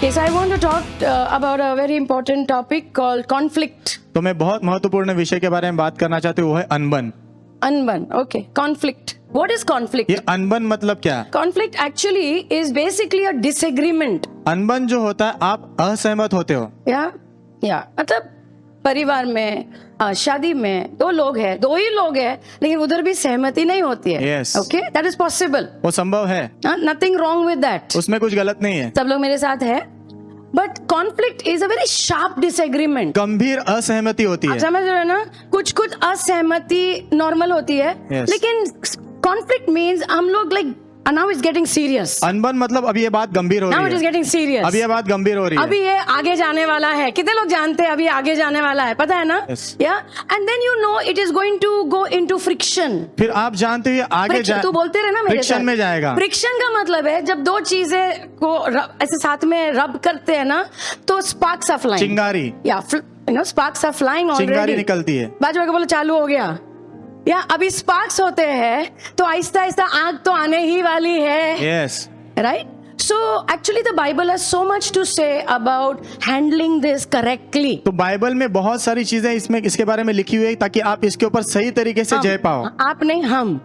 Okay, so I want to talk about a very important topic called conflict. तो मैं बहुत महत्वपूर्ण विषय के बारे में बात करना चाहती हूँ, वो है अनबन। Unbun. Okay, conflict. What is conflict? ये अनबन मतलब क्या? Conflict actually is basically a disagreement. अनबन जो होता है, आप असहमत होते हो। या मतलब परिवार में शादी में दो लोग हैं, दो ही लोग हैं, लेकिन उधर भी सहमति नहीं होती है। Yes. Okay, that is possible. वो संभव है, Nothing wrong with that. उसमें कुछ गलत नहीं है। सब लोग मेरे साथ है, but conflict is a very sharp disagreement. गंभीर असहमति होती आप है। समझ रहे हो ना? कुछ असहमति नॉर्मल होती है, Yes. लेकिन conflict means हम लोग like now it's getting serious. अनबन मतलब अभी ये बात गंभीर हो Now it रही is है। getting serious. अभी ये बात गंभीर हो रही अभी है। ये आगे जाने वाला है। कितने लोग जानते हैं अभी आगे जाने वाला है? पता है ना? Yes. Yeah. And then you know it is going to go into friction. फिर आप जानते हो आगे तू बोलते रहे ना मेरे फ्रिक्शन में जाएगा। फ्रिक्शन का मतलब है जब दो चीजें को ऐसे साथ में रब करते हैं ना, तो स्पार्क्स आर फ्लाइंग। चिंगारी, या स्पार्क्स आर फ्लाइंग ऑलरेडी। चिंगारी निकलती है। बाजू आके बोलो चालू हो गया। या अभी स्पार्क्स होते हैं तो आहिस्ता आहिस्ता आग तो आने ही वाली है। Yes. Right? So actually the Bible has so much to say about handling this correctly. तो बाइबल में बहुत सारी चीजें इसके बारे में लिखी हुई है ताकि आप इसके ऊपर सही तरीके से जय पाओ। आप नहीं, हम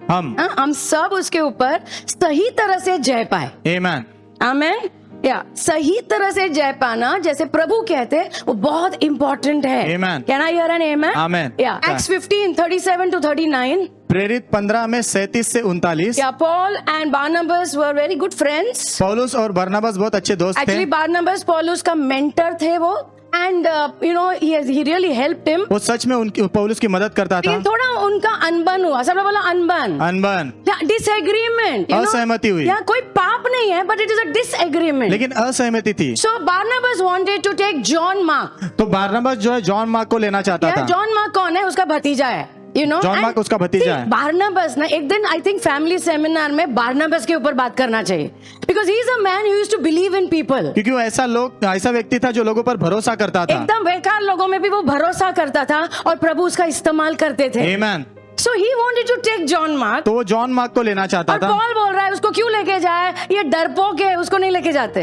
हम सब उसके ऊपर सही तरह से जय पाए। Amen. आमेन। या सही तरह से जय पाना, जैसे प्रभु कहते हैं, वो बहुत इंपॉर्टेंट है। Amen. Can I hear an amen? Amen. या Acts 15:37 to 39. प्रेरित 15 में 37 से 39। या Paul and Barnabas were very good friends. पौलुस और बरनबास बहुत अच्छे दोस्त थे। Actually Barnabas पौलुस का मेंटर थे वो, and he really helped him. वो सच में उनकी पौलुस की मदद करता था। लेकिन थोड़ा उनका अनबन हुआ। सब लोग बोला अनबन। अनबन, डिसएग्रीमेंट, असहमति हुई। या कोई पाप नहीं है, but it is a disagreement. लेकिन असहमति थी। So Barnabas wanted to take John Mark. तो बारनबास जो है जॉन मार्क को लेना चाहता था। जॉन मार्क कौन है? उसका भतीजा है। जॉन मार्क उसका भतीजा है। बारनबास ना, एक दिन आई थिंक फैमिली सेमिनार में बारनबास के ऊपर बात करना चाहिए, because he is a man who used to believe in people. क्योंकि वो ऐसा व्यक्ति था जो लोगों पर भरोसा करता था। एकदम बेकार लोगों में भी वो भरोसा करता था और प्रभु उसका इस्तेमाल करते थे। Amen. So he wanted to take John Mark. तो वो जॉन मार्क को लेना चाहता और था। पॉल बोल रहा है उसको क्यों लेके जाए, ये डरपोक है, उसको नहीं लेके जाते।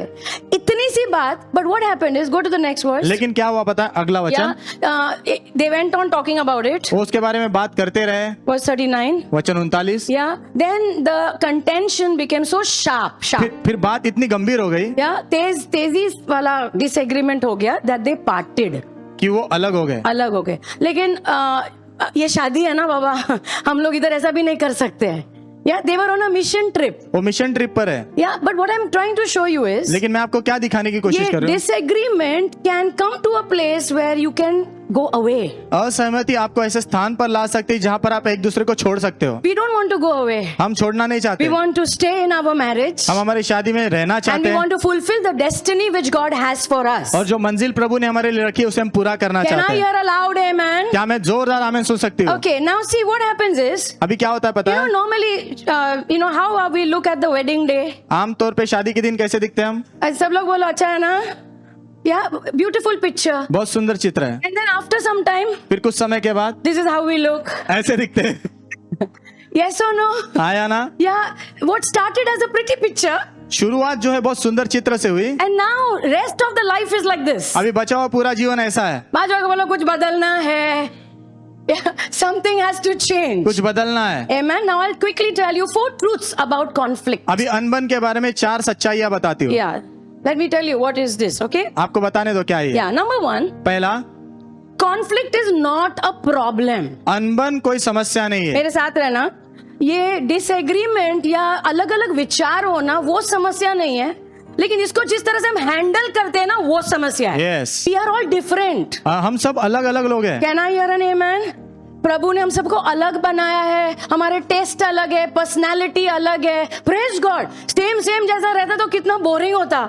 इतनी सी बात, but what happened is, go to the next verse. लेकिन क्या हुआ पता है? अगला वचन। They went on talking about it. वो उसके बारे में बात करते रहे। Verse 39. वचन 39। Yeah. Then the contention became so sharp. फिर बात इतनी गंभीर हो गई। Yeah. तेजी वाला disagreement हो गया that they parted. कि वो अलग हो गए। लेकिन ये शादी है ना बाबा, हम लोग इधर ऐसा भी नहीं कर सकते हैं। Yeah, they were on a mission trip. वो मिशन ट्रिप पर है। Yeah, but what I'm trying to show you is, लेकिन मैं आपको क्या दिखाने की कोशिश कर रहा हूँ? disagreement can come to a place where you can go away. असहमति आपको ऐसे स्थान पर ला सकती है जहाँ पर आप एक दूसरे को छोड़ सकते हो। We don't want to go away. हम छोड़ना नहीं चाहते। We want to stay in our marriage. हम हमारी शादी में रहना And चाहते we हैं। want to fulfill the destiny which God has for us. और जो मंजिल प्रभु ने हमारे लिए रखी है उसे हम पूरा करना Can चाहते I हैं। hear a loud amen? क्या मैं जोरदार आमीन सुन सकती हूँ? Okay, now see what happens is, अभी क्या होता है पता है? normally, how we look at the wedding day. आमतौर पे शादी के दिन कैसे दिखते हैं हम? सब लोग बोलो अच्छा है ना? Yeah, beautiful picture. बहुत सुंदर चित्र है। And then after some time, फिर कुछ समय के बाद this is how we look. ऐसे दिखते हैं। Yes or no? आया ना? Yeah, what started as a pretty picture, शुरुआत जो है बहुत सुंदर चित्र से हुई। and now rest of the life is like this. अभी बचा हुआ पूरा जीवन ऐसा है। बाजू आके बोलो कुछ बदलना है। Yeah, something has to change. कुछ बदलना है। Amen. Now I'll quickly tell you 4 truths about conflict. अभी अनबन के बारे में 4 सच्चाइयां बताती हूँ। Yeah, let me tell you what is this, okay? आपको बताने दो क्या है ये। Yeah, number 1, पहला, conflict is not a problem. अनबन कोई समस्या नहीं है। मेरे साथ रहना, ये डिसएग्रीमेंट या अलग अलग विचार होना वो समस्या नहीं है, लेकिन इसको जिस तरह से हम हैंडल करते हैं ना वो समस्या है। Yes. We are all different. हम सब अलग अलग लोग हैं। Can I hear an amen? प्रभु ने हम सबको अलग बनाया है, हमारे टेस्ट अलग है, पर्सनालिटी अलग है। Praise God. सेम जैसा रहता तो कितना बोरिंग होता।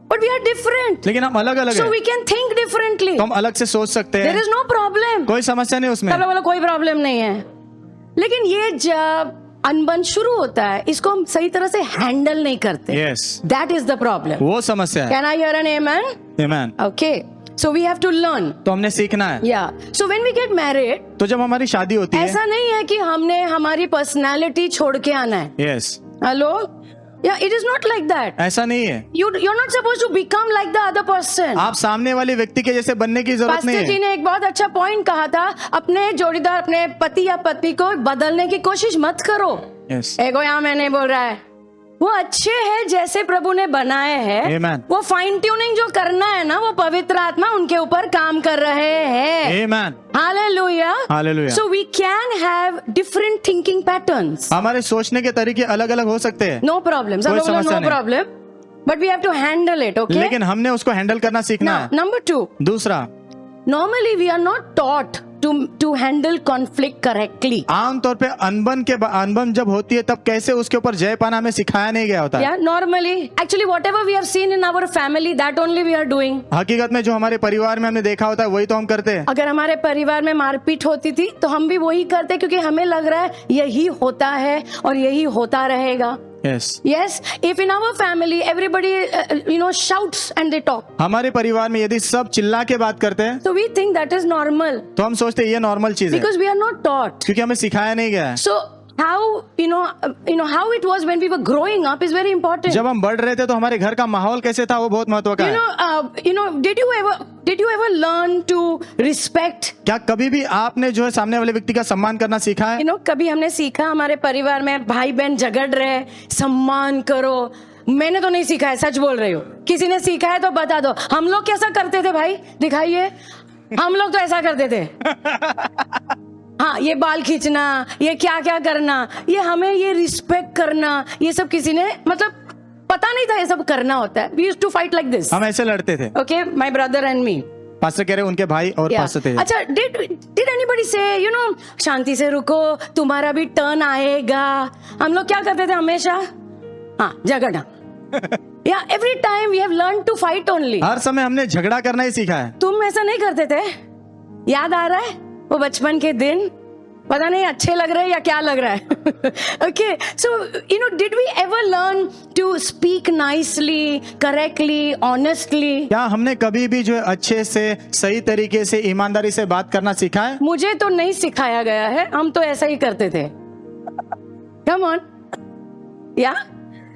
But we are different. लेकिन हम अलग अलग So हैं। we can think differently. तो हम अलग से सोच सकते There हैं। is no problem. कोई समस्या नहीं उसमें। सब लोग बोलो कोई प्रॉब्लम नहीं है, लेकिन ये जब अनबन शुरू होता है इसको हम सही तरह से हैंडल नहीं करते। Yes. That is the problem. वो समस्या है। Can I hear an amen? Amen. Okay. So we have to learn. तो हमने सीखना है। Yeah. So when we get married, तो जब हमारी शादी होती है, ऐसा नहीं है कि हमने हमारी पर्सनालिटी छोड़ के आना है। Yes, hello, Yeah, it is not like that. ऐसा नहीं है। You're not supposed to become like the other person. आप सामने वाले व्यक्ति के जैसे बनने की जरूरत नहीं पास्टर जी है। ने एक बहुत अच्छा पॉइंट कहा था, अपने जोड़ीदार, अपने पति या पत्नी को बदलने की कोशिश मत करो। Yes. एगो यहाँ मैं नहीं बोल रहा है, वो अच्छे हैं जैसे प्रभु ने बनाए हैं। Amen. वो फाइन ट्यूनिंग जो करना है ना, वो पवित्र आत्मा उनके ऊपर काम कर रहे हैं। Amen. Hallelujah. Hallelujah. So we can have different thinking patterns. हमारे सोचने के तरीके अलग अलग हो सकते हैं, No problem. सब कोई लोग बोलो समस्या no नहीं। problem. But we have to handle it, okay? लेकिन हमने उसको हैंडल करना सीखना Now, है। number 2. दूसरा, Normally we are not taught to handle conflict correctly. आमतौर पे अनबन जब होती है तब कैसे उसके ऊपर जय पाना हमें सिखाया नहीं गया होता है। Yeah, normally, actually whatever we have seen in our family, that only we are doing. हकीकत में जो हमारे परिवार में हमने देखा होता है वही तो हम करते हैं। अगर हमारे परिवार में मारपीट होती थी तो हम भी वही करते, क्योंकि हमें लग रहा है यही होता है और यही होता रहेगा। Yes. Yes, if in our family everybody shouts and they talk, हमारे परिवार में यदि सब चिल्ला के बात करते हैं so we think that is normal तो हम सोचते हैं ये नॉर्मल चीज है, because we are not taught. क्योंकि हमें सिखाया नहीं गया है। So how how it was when we were growing up is very important. जब हम बढ़ रहे थे तो हमारे घर का माहौल कैसे था वो बहुत महत्व का है। Did you ever learn to respect? क्या कभी भी आपने जो है सामने वाले व्यक्ति का सम्मान करना सीखा है? कभी हमने सीखा, हमारे परिवार में भाई बहन झगड़ रहे, सम्मान करो। मैंने तो नहीं सीखा है, सच बोल रही हूँ। किसी ने सीखा है तो बता दो। हम लोग कैसा करते थे भाई, दिखाइए। हम लोग तो ऐसा करते थे। हाँ, ये बाल खींचना, ये क्या क्या करना, ये हमें ये रिस्पेक्ट करना, ये सब किसी ने मतलब पता नहीं था ये सब करना होता है। We used to fight like this. हम ऐसे लड़ते थे। Okay, my brother and me. Pastor कह रहे उनके भाई और Yeah. पास्टर थे। अच्छा, did anybody say शांति से रुको, तुम्हारा भी टर्न आएगा? हम लोग क्या करते थे हमेशा? हाँ, झगड़ना। Yeah, every time we have learned to fight only. हर समय हमने झगड़ा करना ही सीखा है। तुम ऐसा नहीं करते थे? याद आ रहा है वो बचपन के दिन? पता नहीं अच्छे लग रहे हैं या क्या लग रहा है। Okay, so did we ever learn to speak nicely, correctly, honestly? क्या हमने कभी भी जो है अच्छे से, सही तरीके से, ईमानदारी से बात करना सीखा है? मुझे तो नहीं सिखाया गया है, हम तो ऐसा ही करते थे। Come on, yeah.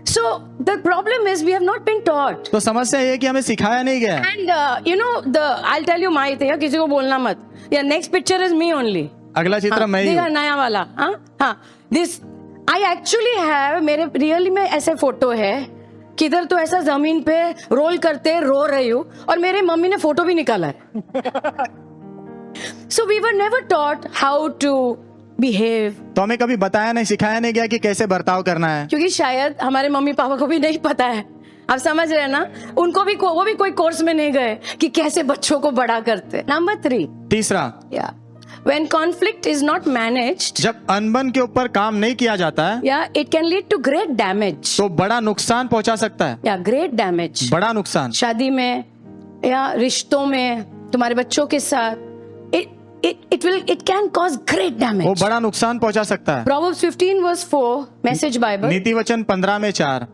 So the problem is we have not been taught. तो समस्या ये है कि हमें सिखाया नहीं गया है। And I'll tell you my thing. किसी को बोलना मत। Yeah, next picture is me only. अगला चित्र मैं ही देखा हूँ। नया वाला। हाँ, this I actually have, मेरे रियली में ऐसे फोटो है, किधर तो ऐसा जमीन पे रोल करते रो रही हूँ और मेरे मम्मी ने फोटो भी निकाला है। So we were never taught how to behave. तो हमें कभी बताया नहीं, सिखाया नहीं गया कि कैसे बर्ताव करना है। क्योंकि शायद हमारे मम्मी पापा को भी नहीं पता है। आप समझ रहे हैं ना, उनको भी वो भी कोई कोर्स में नहीं गए कि कैसे बच्चों को बड़ा करते। नंबर 3, तीसरा, when conflict is not managed, जब अनबन के ऊपर काम नहीं किया जाता है it can lead to great damage. तो बड़ा नुकसान पहुंचा सकता है। Great damage. बड़ा नुकसान शादी में या रिश्तों में, तुम्हारे बच्चों के साथ, it can cause great damage. वो बड़ा नुकसान पहुंचा सकता है। Proverbs 15 verse 4, Message Bible. नीति वचन 15 में 4।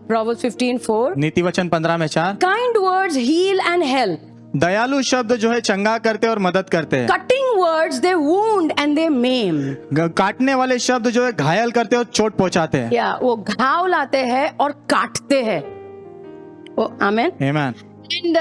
Proverbs 15:4. नीति वचन 15 में 4। Kind words heal and help. दयालु शब्द जो है चंगा करते और मदद करते हैं। Cutting words they wound and they maim. काटने वाले शब्द जो है घायल करते और चोट पहुंचाते हैं। वो घाव लाते हैं और काटते हैं। आमेन। Amen. And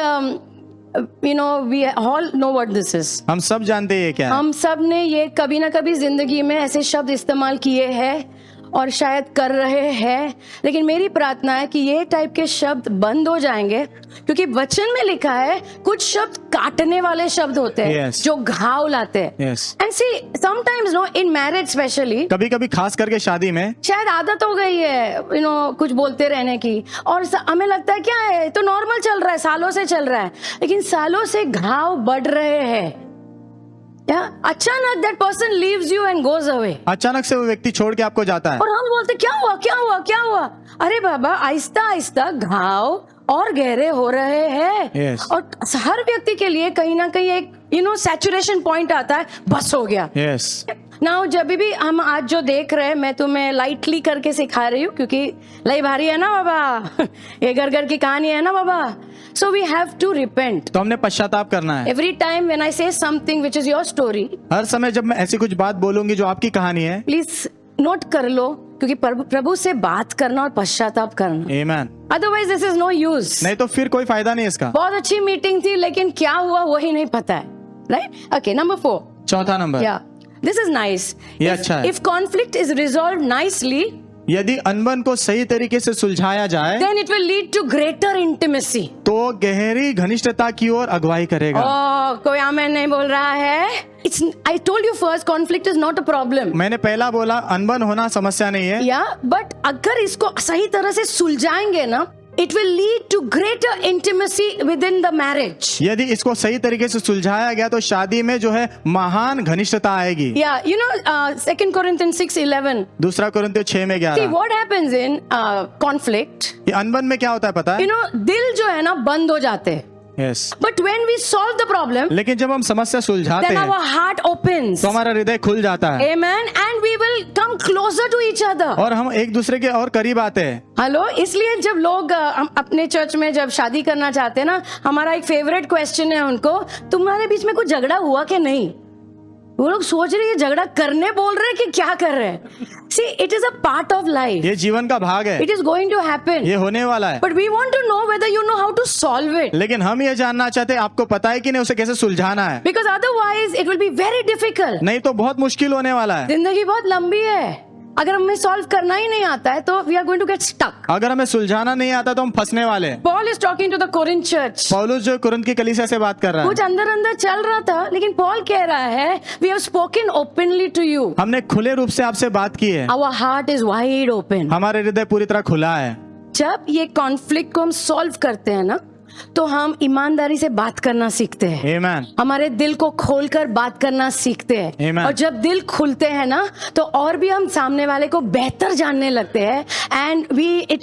we all know what this is. हम सब जानते हैं ये क्या है। हम सब ने ये कभी ना कभी जिंदगी में ऐसे शब्द इस्तेमाल किए हैं और शायद कर रहे हैं, लेकिन मेरी प्रार्थना है कि ये टाइप के शब्द बंद हो जाएंगे, क्योंकि वचन में लिखा है कुछ शब्द काटने वाले शब्द होते हैं। Yes. जो घाव लाते हैं। Yes. And see, sometimes in marriage especially, कभी कभी खास करके शादी में शायद आदत हो गई है कुछ बोलते रहने की, और हमें लगता है क्या है, तो नॉर्मल चल रहा है, सालों से चल रहा है, लेकिन सालों से घाव बढ़ रहे हैं। अचानक that person leaves you and goes away. अचानक से वो व्यक्ति छोड़ के आपको जाता है और हम बोलते क्या हुआ क्या हुआ क्या हुआ? अरे बाबा, आहिस्ता आहिस्ता घाव और गहरे हो रहे हैं। Yes. और हर व्यक्ति के लिए कहीं ना कहीं एक सैचुरेशन पॉइंट आता है, बस हो गया। Yes. नाउ जब भी हम आज जो देख रहे हैं, मैं तुम्हें लाइटली करके सिखा रही हूँ, क्योंकि लई भारी है ना बाबा। ये घर घर की कहानी है ना बाबा। So we have to repent. तो हमने पश्चाताप करना है। Every time when I say something which is your story, हर समय जब मैं ऐसी कुछ बात बोलूंगी जो आपकी कहानी है, प्लीज नोट कर लो क्योंकि प्रभु से बात करना और पश्चाताप करना, amen. Otherwise this is no use. नहीं तो फिर कोई फायदा नहीं इसका। बहुत अच्छी मीटिंग थी लेकिन क्या हुआ वही नहीं पता है, राइट? Okay, number 4। चौथा number, Yeah, this is nice. ये अच्छा है। If conflict is resolved nicely, यदि अनबन को सही तरीके से सुलझाया जाए then it will lead to greater intimacy. तो गहरी घनिष्ठता की ओर अगुवाई करेगा। कोई आमेन नहीं बोल रहा है? I told you first, conflict is not a problem. मैंने पहला बोला अनबन होना समस्या नहीं है, Yeah, but अगर इसको सही तरह से सुलझाएंगे ना, it will lead to greater intimacy within the marriage. यदि इसको सही तरीके से सुलझाया गया तो शादी में जो है महान घनिष्ठता आएगी। Yeah, you know, 2 Corinthians 6:11. दूसरा कोरिन्थियों 6 में See 11। what happens in conflict. ये अनबन में क्या होता है पता You है? know, दिल जो है ना बंद हो जाते हैं. Yes. But when we solve the problem, लेकिन जब हम समस्या सुलझाते then हैं our heart opens. तो हमारा हृदय खुल जाता है Amen. And we will come closer to each other. और हम एक दूसरे के और करीब आते हैं। हेलो, इसलिए जब लोग हम अपने चर्च में जब शादी करना चाहते हैं ना, हमारा एक फेवरेट क्वेश्चन है उनको, तुम्हारे बीच में कुछ झगड़ा हुआ कि नहीं? वो लोग सोच रहे हैं झगड़ा करने बोल रहे हैं कि क्या कर रहे हैं। See, it is a part of life, ये जीवन का भाग है, it is going to happen, ये होने वाला है। But we want to know whether you know how to solve it, लेकिन हम ये जानना चाहते हैं आपको पता है कि नहीं उसे कैसे सुलझाना है, because otherwise it will be very difficult. नहीं तो बहुत मुश्किल होने वाला है। जिंदगी बहुत लंबी है, अगर हमें सॉल्व करना ही नहीं आता है तो we are going to get stuck. अगर हमें सुलझाना नहीं आता तो हम फंसने वाले हैं। Paul is talking to the Corinth church. पौलुस जो कुरिन्थ की कलीसिया से बात कर रहा कुछ है, अंदर अंदर चल रहा था, लेकिन पॉल कह रहा है, we have spoken openly to you, हमने खुले रूप से आपसे बात की है, our heart is wide open. हमारे हृदय पूरी तरह खुला है। जब ये कॉन्फ्लिक्ट को हम सॉल्व करते हैं ना, तो हम ईमानदारी से बात करना सीखते हैं, आमेन। हमारे दिल को खोलकर बात करना सीखते हैं, Amen. और जब दिल खुलते हैं ना तो और भी हम सामने वाले को बेहतर जानने लगते हैं, and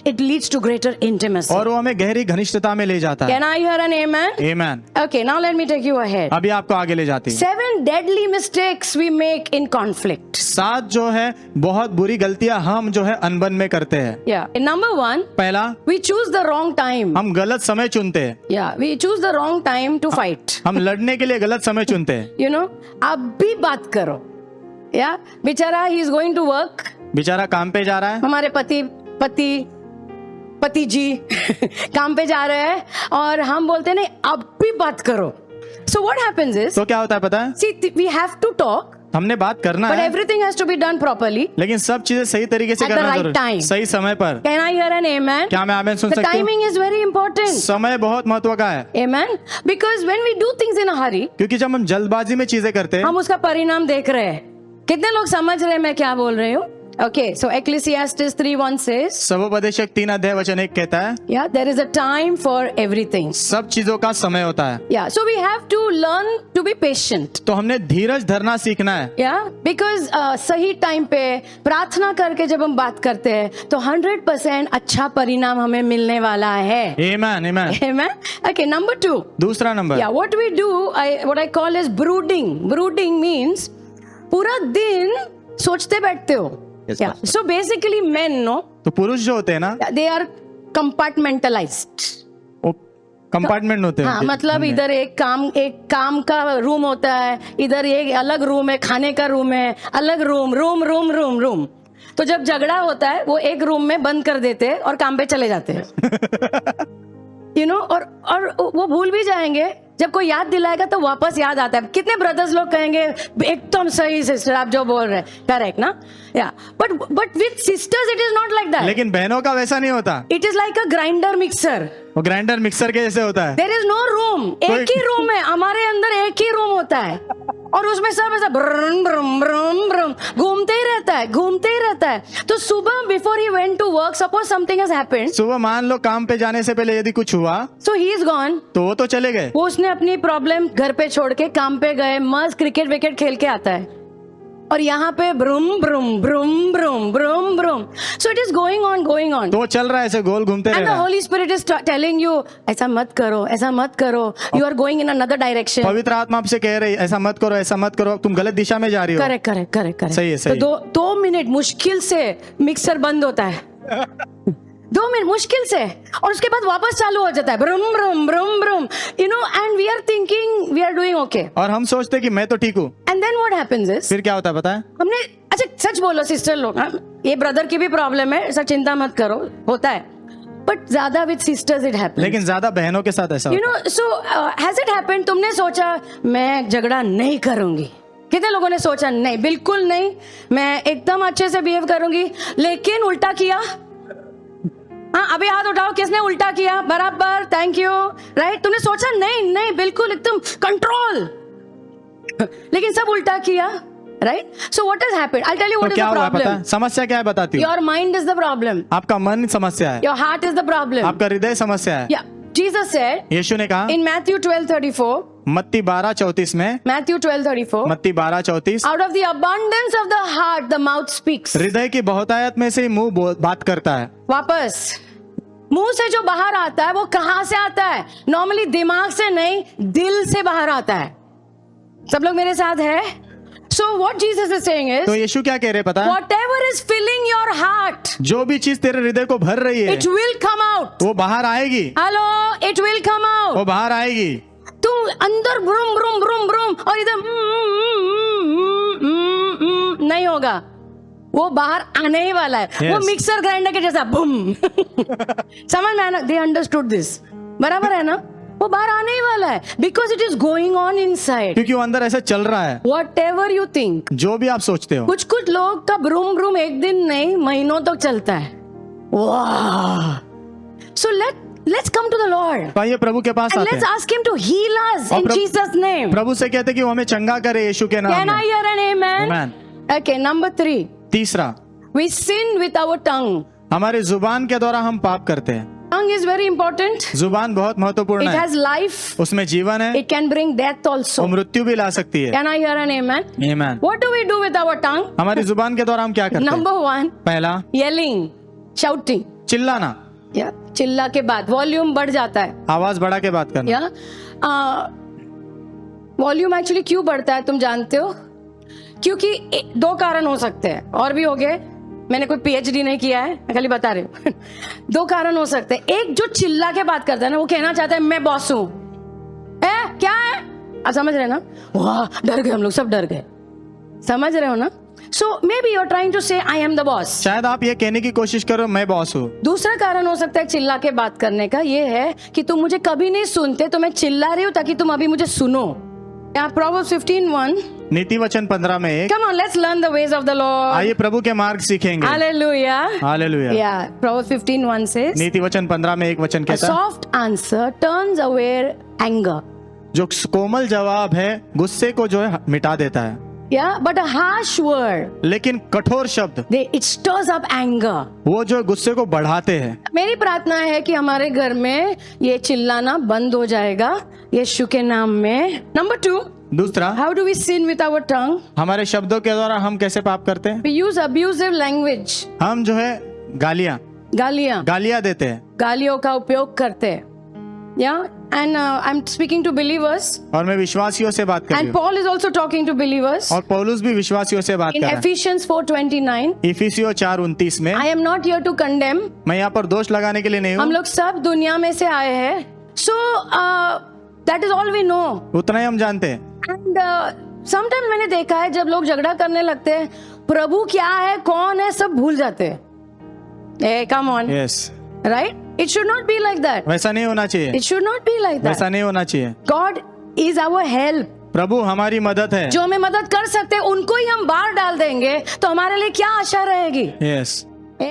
it leads to greater intimacy. और वो हमें गहरी घनिष्ठता में ले जाता है। Can I hear an amen? Amen. Okay, now let me take you ahead. अभी आपको आगे ले जाती है। 7 deadly mistakes we make in conflict. 7 जो है बहुत बुरी गलतियां हम जो है अनबन में करते हैं। Yeah. Number 1, पहला, we choose the wrong time. हम गलत समय चुनते हैं। Yeah, we choose the wrong time to fight. हम लड़ने के लिए गलत समय चुनते हैं। You know, अब भी बात करो। Yeah, बेचारा he is going to work. बेचारा काम पे जा रहा है, हमारे पति जी काम पे जा रहे हैं और हम बोलते हैं नहीं अब भी बात करो। So what happens is, तो क्या होता है पता है? see, we have to talk, हमने बात करना but है, everything has to be done properly. लेकिन सब चीजें सही तरीके से At the करना right जरूरी है। time. सही समय पर। Can I hear an amen? क्या मैं आमेन सुन The सकती हूँ? timing is very important. समय बहुत महत्व का है, Amen. Because when we do things in a hurry, क्योंकि जब हम जल्दबाजी में चीजें करते हैं हम उसका परिणाम देख रहे हैं। कितने लोग समझ रहे हैं मैं क्या बोल रही हूँ? Okay, so Ecclesiastes 3:1 says, सबोपदेशक 3:1 कहता है, yeah, there is a time for everything. सब चीजों का समय होता है। Yeah, so we have to learn to be patient. तो हमने धीरज धरना सीखना है। Yeah, because सही टाइम पे प्रार्थना करके जब हम बात करते हैं तो 100% अच्छा परिणाम हमें मिलने वाला है। आमेन, आमेन। Amen. Okay, number 2. दूसरा number, Yeah, what we do, what I call is brooding. Brooding means पूरा दिन सोचते बैठते हो। Yes, Yeah. So basically men, no, तो पुरुष जो होते हैं ना, they are compartmentalized. वो कंपार्टमेंट होते हैं। हाँ, मतलब इधर एक काम का रूम होता है, इधर एक अलग रूम है, खाने का रूम है, अलग रूम। तो जब झगड़ा होता है वो एक रूम में बंद कर देते हैं और काम पे चले जाते हैं। You know, और वो भूल भी जाएंगे, जब कोई याद दिलाएगा तो वापस याद आता है। कितने ब्रदर्स लोग कहेंगे एकदम सही सिस्टर आप जो बोल रहे हैं, करेक्ट ना? या but with sisters it is not like that. लेकिन बहनों का वैसा नहीं होता। It is like a grinder mixer. वो ग्राइंडर मिक्सर के जैसे होता है। देयर इज नो रूम, एक ही रूम है, हमारे अंदर एक ही रूम होता है और उसमें सब ऐसा ब्रम ब्रम ब्रम ब्रम घूमते ही रहता है। तो सुबह before he went to work, suppose something has happened, सुबह मान लो काम पे जाने से पहले यदि कुछ हुआ सो ही इज गॉन, तो वो तो चले गए। वो उसने अपनी प्रॉब्लम घर पे छोड़ के काम पे गए, मस्त क्रिकेट विकेट खेल के आता है और यहाँ पे vroom vroom vroom vroom vroom vroom. So it is going on तो चल रहा है ऐसे गोल घूमते एंड द रह रहा है। Holy Spirit is telling you ऐसा मत करो, you are going in another direction. पवित्र आत्मा आपसे कह रही ऐसा मत करो, तुम गलत दिशा में जा रही हो। करेक्ट। सही है, सही। तो 2 मिनट मुश्किल से मिक्सर बंद होता है 2 मिनट मुश्किल से, और उसके बाद वापस चालू हो जाता है vroom vroom vroom vroom, you know, and we are thinking we are doing okay, और हम सोचते कि मैं तो ठीक हूँ। And then what happens is, फिर क्या होता है पता है? हमने, अच्छा सच बोलो सिस्टर लोग, ये ब्रदर की भी प्रॉब्लम है, ऐसा चिंता मत करो, होता है, बट ज्यादा विद सिस्टर्स इट हैपेंस। लेकिन ज्यादा बहनों के साथ ऐसा यू होता है। No, so has it happened, तुमने सोचा मैं झगड़ा नहीं करूंगी? कितने लोगों ने सोचा नहीं, बिल्कुल नहीं, मैं एकदम अच्छे से बिहेव करूंगी, लेकिन उल्टा किया? हाँ, अभी हाथ उठाओ, किसने उल्टा किया? बराबर, थैंक यू, राइट। तुमने सोचा नहीं नहीं, बिल्कुल एकदम कंट्रोल, लेकिन सब उल्टा किया, right. So what has happened? I tell you तो व्हाट इज क्या द हुआ पता प्रॉब्लम। है? समस्या क्या है बताती हूँ। Your mind is the problem, आपका मन समस्या है, your heart is the problem. आपका हृदय समस्या है। या जीसस सेड यीशु ने कहा in Matthew 12:34, मत्ती 12:34 में, Matthew 12:34, मत्ती 12:34, out of the abundance of the heart the mouth speaks। हृदय की बहुतायत में से मुंह बात करता है। वापस, मुंह से जो बाहर आता है वो कहां से आता है? नॉर्मली दिमाग से नहीं, दिल से बाहर आता है। सब लोग मेरे साथ है? So what Jesus is saying तो इज, यीशु क्या कह रहे हैं पता है? whatever is filling your heart, जो भी चीज तेरे हृदय को भर रही है it will come out। वो बाहर आएगी, hello, it will come out। वो बाहर आएगी। तुम अंदर ब्रूम ब्रूम ब्रूम ब्रूम और इधर नहीं होगा, वो बाहर आने ही वाला है। Yes. वो मिक्सर ग्राइंडर के जैसा बूम। समझ में आना? दे अंडरस्टूड दिस, बराबर है ना? वो बाहर आने ही वाला है, because it is going on inside. क्योंकि वो अंदर ऐसा चल रहा है। व्हाटएवर यू थिंक, जो भी आप सोचते हो, कुछ कुछ लोग का ब्रूम ब्रूम एक दिन नहीं, महीनों तक चलता है। वाह! सो let's come to the Lord तो आइए प्रभु के पास and आते let's हैं। ask him to heal us और in प्रभु- Jesus name। प्रभु से कहते हैं कि वो हमें चंगा करे यीशु के नाम Can I में। hear an amen? Amen. Okay, number 3, तीसरा, we sin with our tongue। हमारे जुबान के द्वारा हम पाप करते हैं। Tongue is very important. जुबान बहुत महत्वपूर्ण It है, has life. उसमें जीवन है, It can bring death वो also। मृत्यु भी ला सकती है। Can I hear an amen? Amen. What do we do with our tongue? हमारी जुबान के द्वारा हम क्या करते हैं? Number 1, पहला, yelling, shouting। चिल्लाना, या चिल्ला के बाद वॉल्यूम बढ़ जाता है। आवाज बढ़ा के बात करना। या वॉल्यूम एक्चुअली क्यों बढ़ता है तुम जानते हो? क्योंकि 2 कारण हो सकते हैं, और भी हो गए, मैंने कोई पीएचडी नहीं किया है, मैं खाली बता रही हूँ। 2 कारण हो सकते हैं। एक, जो चिल्ला के बात करता है ना, वो कहना चाहता है मैं बॉस हूं। क्या है? आप समझ रहे ना? वाह, डर गए हम लोग, सब डर गए। समझ रहे हो ना? So maybe you are trying to say I am the boss. शायद आप ये कहने की कोशिश करो मैं बॉस हूँ। दूसरा कारण हो सकता है चिल्ला के बात करने का, ये है कि तुम मुझे कभी नहीं सुनते, तो मैं चिल्ला रही हूँ ताकि तुम अभी मुझे सुनो। Proverbs 15:1, नीति वचन 15 में 1, come on, let's learn the ways of the Lord। आइए प्रभु के मार्ग सीखेंगे। Hallelujah। Hallelujah. Yeah, Proverbs 15:1 says, नीति वचन 15 में 1 वचन a कहता है, soft answer turns away anger। जो कोमल जवाब है गुस्से को जो है मिटा देता है, Yeah, but a harsh word, लेकिन कठोर शब्द it stirs up anger। वो जो गुस्से को बढ़ाते हैं। मेरी प्रार्थना है कि हमारे घर में ये चिल्लाना बंद हो जाएगा यीशु के नाम में। Number 2, दूसरा, how do we sin with our tongue? हमारे शब्दों के द्वारा हम कैसे पाप करते हैं? We use abusive language। हम जो है गालियां देते हैं, गालियों का उपयोग करते हैं। Yeah, and I'm speaking to believers, और मैं विश्वासियों से बात कर रही and हूँ, Paul is also talking to believers और पौलुस भी विश्वासियों से बात in कर रहा है। Ephesians 4:29। इफिसियों 4:29 में, I am not here to condemn। मैं यहाँ पर दोष लगाने के लिए नहीं हम हूँ, लोग सब दुनिया में से आए हैं, so that is all we know। उतना ही हम जानते हैं। And sometimes मैंने देखा है जब लोग झगड़ा करने लगते हैं, प्रभु क्या है, कौन है, सब भूल जाते हैं। Hey, come on, yes, right? It should not be like that। वैसा नहीं होना चाहिए, It should not be like वैसा that। नहीं होना चाहिए। God is our help। प्रभु हमारी मदद है। जो हमें मदद कर सकते हैं उनको ही हम बाहर डाल देंगे, तो हमारे लिए क्या आशा रहेगी? Yes,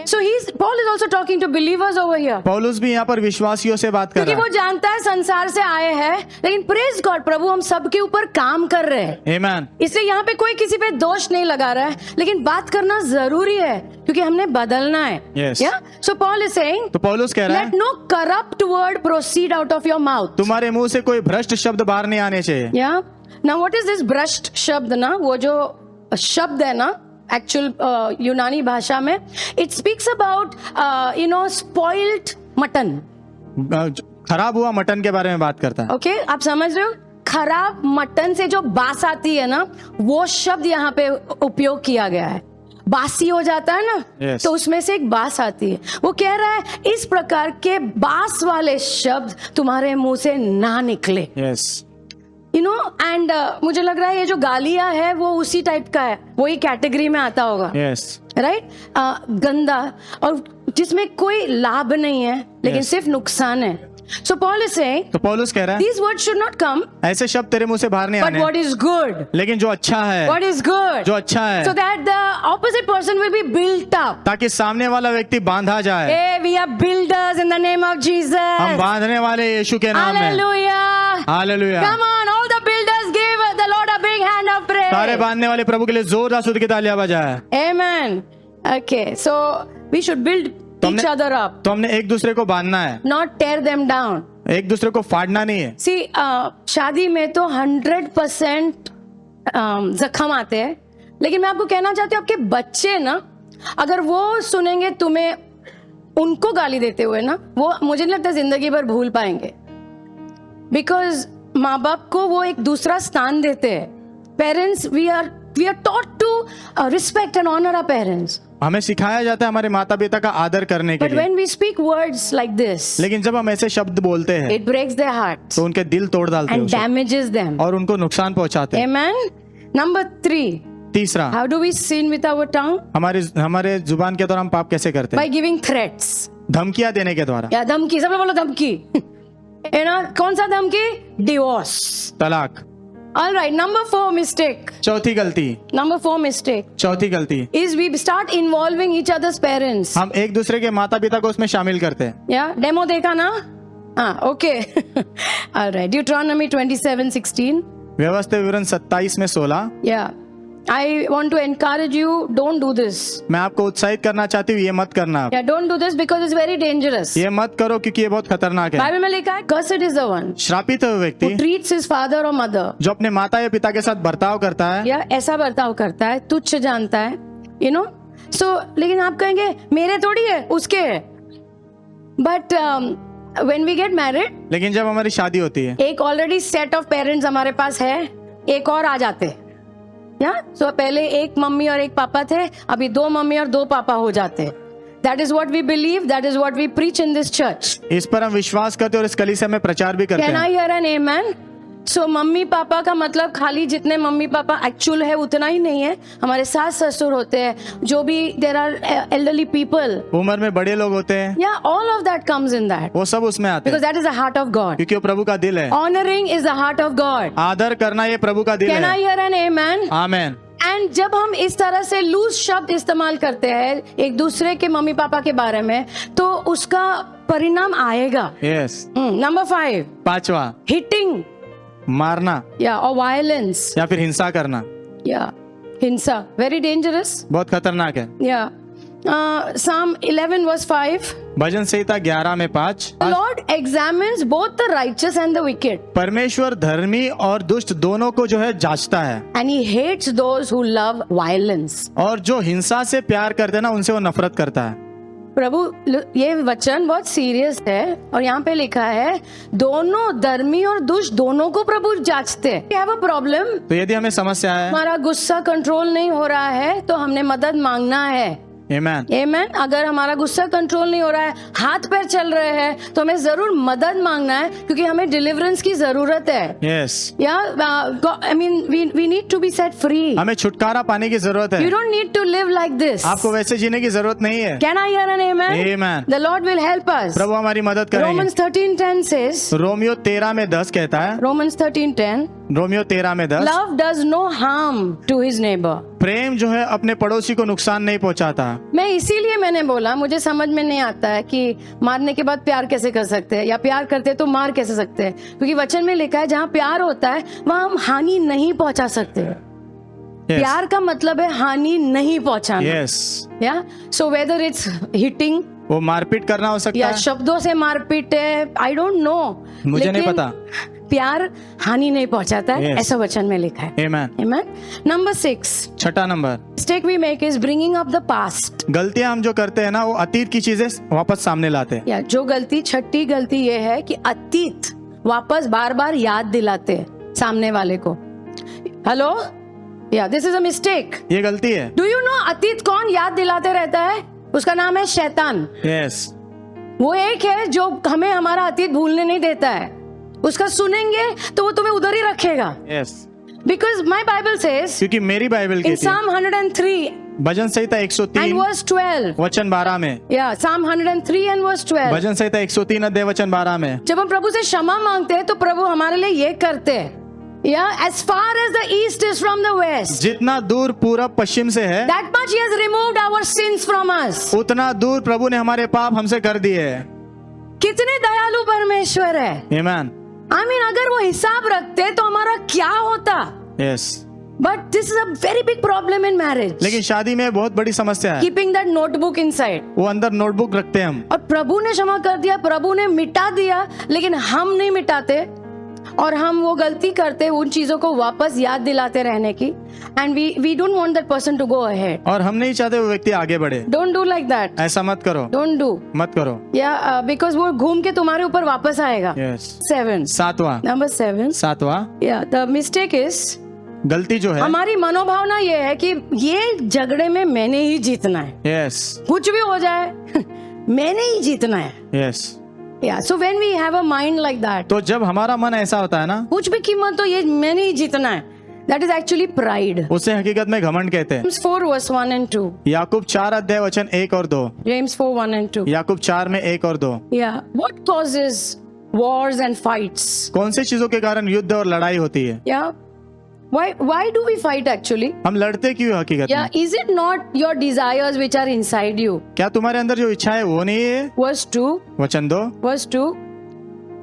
So Paul is also talking to believers over here। पौलुस भी यहाँ पर विश्वासियों से बात कर क्योंकि रहा वो जानता है संसार से आए हैं, लेकिन प्रेज गॉड, प्रभु हम सबके ऊपर काम कर रहे हैं। है। आमेन। इसलिए यहाँ पे कोई किसी पे दोष नहीं लगा रहा है, लेकिन बात करना जरूरी है क्योंकि हमने बदलना है। Yes. So Paul is saying, तो पौलुस कह रहा let है, no corrupt word proceed out of your mouth। तुम्हारे मुंह से कोई भ्रष्ट शब्द बाहर नहीं आने चाहिए। Yeah. Now what is this भ्रष्ट शब्द ना? वो जो शब्द है ना, एक्चुअल यूनानी भाषा में, it speaks about spoiled mutton. खराब हुआ मटन के बारे में बात करता है। ओके, आप समझ रहे हो? खराब मटन से जो बास आती है ना, वो शब्द यहाँ पे उपयोग किया गया है। बासी हो जाता है ना, Yes. तो उसमें से एक बास आती है। वो कह रहा है इस प्रकार के बास वाले शब्द तुम्हारे मुंह से ना निकले। यस, यू नो एंड मुझे लग रहा है ये जो गालियां है वो उसी टाइप का है, वही कैटेगरी में आता होगा, यस राइट? गंदा और जिसमें कोई लाभ नहीं है लेकिन Yes. सिर्फ नुकसान है. So Paul is saying तो पौलुस कह रहा है these words should not come, ऐसे शब्द तेरे मुंह से बाहर नहीं but आने, what is good, लेकिन जो अच्छा है, what is good, जो अच्छा है, so that the opposite person will be built up. ताकि सामने वाला व्यक्ति बांधा जाए. Hey, we are builders in the name of Jesus. हम बांधने वाले यीशु के नाम में. Hallelujah. Hallelujah. Come on, all the builders give the Lord a big hand of सारे praise. बांधने वाले प्रभु के लिए जोरदार स्तुति की तालियां बजाए. Amen. Okay, so we should build तो each हमने- other up, तो हमने एक दूसरे को बांधना है, not tear them down. एक दूसरे को फाड़ना नहीं है. See, शादी में तो 100% जख्म आते हैं, लेकिन मैं आपको कहना चाहती हूँ आपके बच्चे ना, अगर वो सुनेंगे तुम्हें उनको गाली देते हुए ना, वो मुझे नहीं लगता जिंदगी भर भूल पाएंगे. बिकॉज माँ बाप को वो एक दूसरा स्थान देते हैं. Parents, we are taught to respect and honour our parents, हमें सिखाया जाता है हमारे माता पिता का आदर करने के बट लिए, when we speak words like this, लेकिन जब हम ऐसे शब्द बोलते हैं इट ब्रेक्स देयर हार्ट्स तो उनके दिल तोड़ डालते हैं एंड उसे, डैमेजेस देम. और उनको नुकसान पहुंचाते हैं. Amen. Number 3, तीसरा, how do we sin with our tongue? हमारे जुबान के द्वारा हम पाप कैसे करते By हैं? giving threats. धमकियां देने के द्वारा. या धमकी, सब लोग बोलो धमकी. You know, कौन सा धमकी? Divorce. तलाक. All right. Number 4 mistake. चौथी गलती, Number 4 mistake चौथी गलती, is we start involving each other's parents. हम एक दूसरे के माता पिता को उसमें शामिल करते हैं. Yeah, demo देखा ना? हाँ, okay. All right. Deuteronomy 27:16. व्यवस्था विवरण 27 में 16. Yeah. I want to encourage you. Don't do this. मैं आपको उत्साहित करना चाहती हूँ, ये मत करना. Yeah, don't do this because it's very dangerous. ये मत करो क्योंकि ये बहुत खतरनाक है. बाइबल में लिखा है, cursed is the one श्रापित है वो who व्यक्ति treats his father or mother, जो अपने माता या पिता के साथ बर्ताव करता है, या ऐसा बर्ताव करता है, तुच्छ जानता है, यू नो. सो लेकिन आप कहेंगे मेरे थोड़ी है, उसके है. But when we get married, लेकिन जब हमारी शादी होती है, एक ऑलरेडी सेट ऑफ पेरेंट्स हमारे पास है, एक और आ जाते. या सो पहले एक मम्मी और एक पापा थे, अभी 2 मम्मी और 2 पापा हो जाते. That is what we believe, that is what we preach in this church. इस पर हम विश्वास करते हैं और इस कलीसिया में प्रचार भी करते कैन हैं. I hear an amen? So mummy papa का मतलब खाली जितने मम्मी पापा एक्चुअल है उतना ही नहीं है. हमारे सास ससुर होते हैं, जो भी देयर आर एल्डरली पीपल, उम्र में बड़े लोग होते हैं, yeah all of that comes in that, वो सब उसमें आते बिकॉज हैं, that is the heart of God. क्योंकि वो प्रभु का दिल है. Honouring is the heart of God. आदर करना ये प्रभु का दिल कैन आई है. Hear an amen? Amen. And जब हम इस तरह से लूज शब्द इस्तेमाल करते हैं एक दूसरे के मम्मी पापा के बारे में, तो उसका परिणाम आएगा. यस. नंबर 5, पांचवा, हिटिंग मारना या और वायलेंस या फिर हिंसा करना या हिंसा. Very dangerous. बहुत खतरनाक है. Yeah. Psalm 11 verse 5. भजन संहिता 11 में 5. The Lord examines both the righteous and the wicked, परमेश्वर धर्मी और दुष्ट दोनों को जो है जांचता है, and He hates those who love violence. और जो हिंसा से प्यार करते हैं ना उनसे वो नफरत करता है. प्रभु, ये वचन बहुत सीरियस है और यहाँ पे लिखा है दोनों धर्मी और दुष्ट दोनों को प्रभु जांचते हैं. We have a problem. तो यदि हमें समस्या है, हमारा गुस्सा कंट्रोल नहीं हो रहा है तो हमने मदद मांगना है. आमेन. Amen. अगर हमारा गुस्सा कंट्रोल नहीं हो रहा है, हाथ पैर चल रहे हैं, तो हमें जरूर मदद मांगना है क्योंकि हमें डिलीवरेंस की जरूरत है. Yes. I mean, we need to be set free. हमें छुटकारा पाने की जरूरत You है. don't need to live like this. आपको वैसे जीने की जरूरत नहीं है. Can I hear an amen? Amen. The Lord will help us. प्रभु हमारी मदद करेंगे. Romans 13:10 says, रोमियो 13 में 10 कहता है. Romans 13:10, रोमियो 13 में 10. love does no harm to his neighbor. प्रेम जो है अपने पड़ोसी को नुकसान नहीं पहुंचाता. मैं इसीलिए मैंने बोला, मुझे समझ में नहीं आता है कि मारने के बाद प्यार कैसे कर सकते हैं, या प्यार करते हैं तो मार कैसे सकते हैं, क्योंकि वचन में लिखा है जहाँ प्यार होता है वहाँ हम हानि नहीं पहुंचा सकते. प्यार का मतलब है हानि नहीं पहुंचाना. Yes. Yeah so whether it's hitting वो मारपीट करना हो सकता या है. शब्दों से मारपीट है, आई डोंट नो, मुझे नहीं पता. प्यार हानि नहीं पहुंचाता है, Yes. ऐसा वचन में लिखा है. आमेन. Amen. Number 6, छठा number, mistake we make is bringing up the past. गलतियां हम जो करते हैं ना वो अतीत की चीजें वापस सामने लाते हैं. या जो गलती, छठी गलती ये है कि अतीत वापस बार बार याद दिलाते हैं सामने वाले को. हेलो, या दिस इज अ मिस्टेक. ये गलती है. डू यू नो अतीत कौन याद दिलाते रहता है? उसका नाम है शैतान. यस. वो एक है जो हमें हमारा अतीत भूलने नहीं देता है. उसका सुनेंगे तो वो तुम्हें उधर ही रखेगा. Yes, Because my Bible says क्योंकि मेरी बाइबल in कहती है Psalm 103 bhajan Samhita and 103 verse 12. वचन 12 में, Yeah, Psalm 103 and verse 12. भजन संहिता 103 अध्याय वचन 12 में, जब हम प्रभु से क्षमा मांगते हैं तो प्रभु हमारे लिए ये करते हैं. Yeah, as far as the east is from the west, जितना दूर पूरब पश्चिम से है that much He has removed our sins from us. उतना दूर प्रभु ने हमारे पाप हमसे कर दिए हैं. कितने दयालु परमेश्वर है. आमीन. I mean, अगर वो हिसाब रखते तो हमारा क्या होता. Yes, But this is a very big problem in marriage. लेकिन शादी में बहुत बड़ी समस्या है. Keeping that notebook inside. वो अंदर नोटबुक रखते हैं हम. और प्रभु ने क्षमा कर दिया, प्रभु ने मिटा दिया, लेकिन हम नहीं मिटाते और हम वो गलती करते उन चीजों को वापस याद दिलाते रहने की. And we don't want that person to go ahead. और हम नहीं चाहते वो व्यक्ति आगे बढ़े. Don't do like that. ऐसा मत करो, डोंट डू. मत करो. या बिकॉज वो घूम के तुम्हारे ऊपर वापस आएगा. यस. 7. सातवां, नंबर 7. सातवां, या द मिस्टेक इज, गलती जो है, हमारी मनोभावना ये है कि ये झगड़े में मैंने ही जीतना है. यस, कुछ भी हो जाए मैंने ही जीतना है. Yes. Yeah so when we have a mind like that, तो जब हमारा मन ऐसा होता है ना, कुछ भी कीमत तो ये मैंने ही जीतना है, दैट इज एक्चुअली प्राइड. उसे हकीकत में घमंड कहते हैं. James 4 verse 1 and 2. याकूब 4 अध्याय वचन 1 और 2. James 4 1 and 2. याकूब 4 में 1 और 2. Yeah. What causes wars and fights? कौन सी चीजों के कारण युद्ध और लड़ाई होती है? Yeah. Why do we fight actually? हम लड़ते क्यों हकीकत Yeah. में? Is it not your desires which are inside you? क्या तुम्हारे अंदर जो इच्छा है वो नहीं है? Verse 2. वचन 2. Verse 2.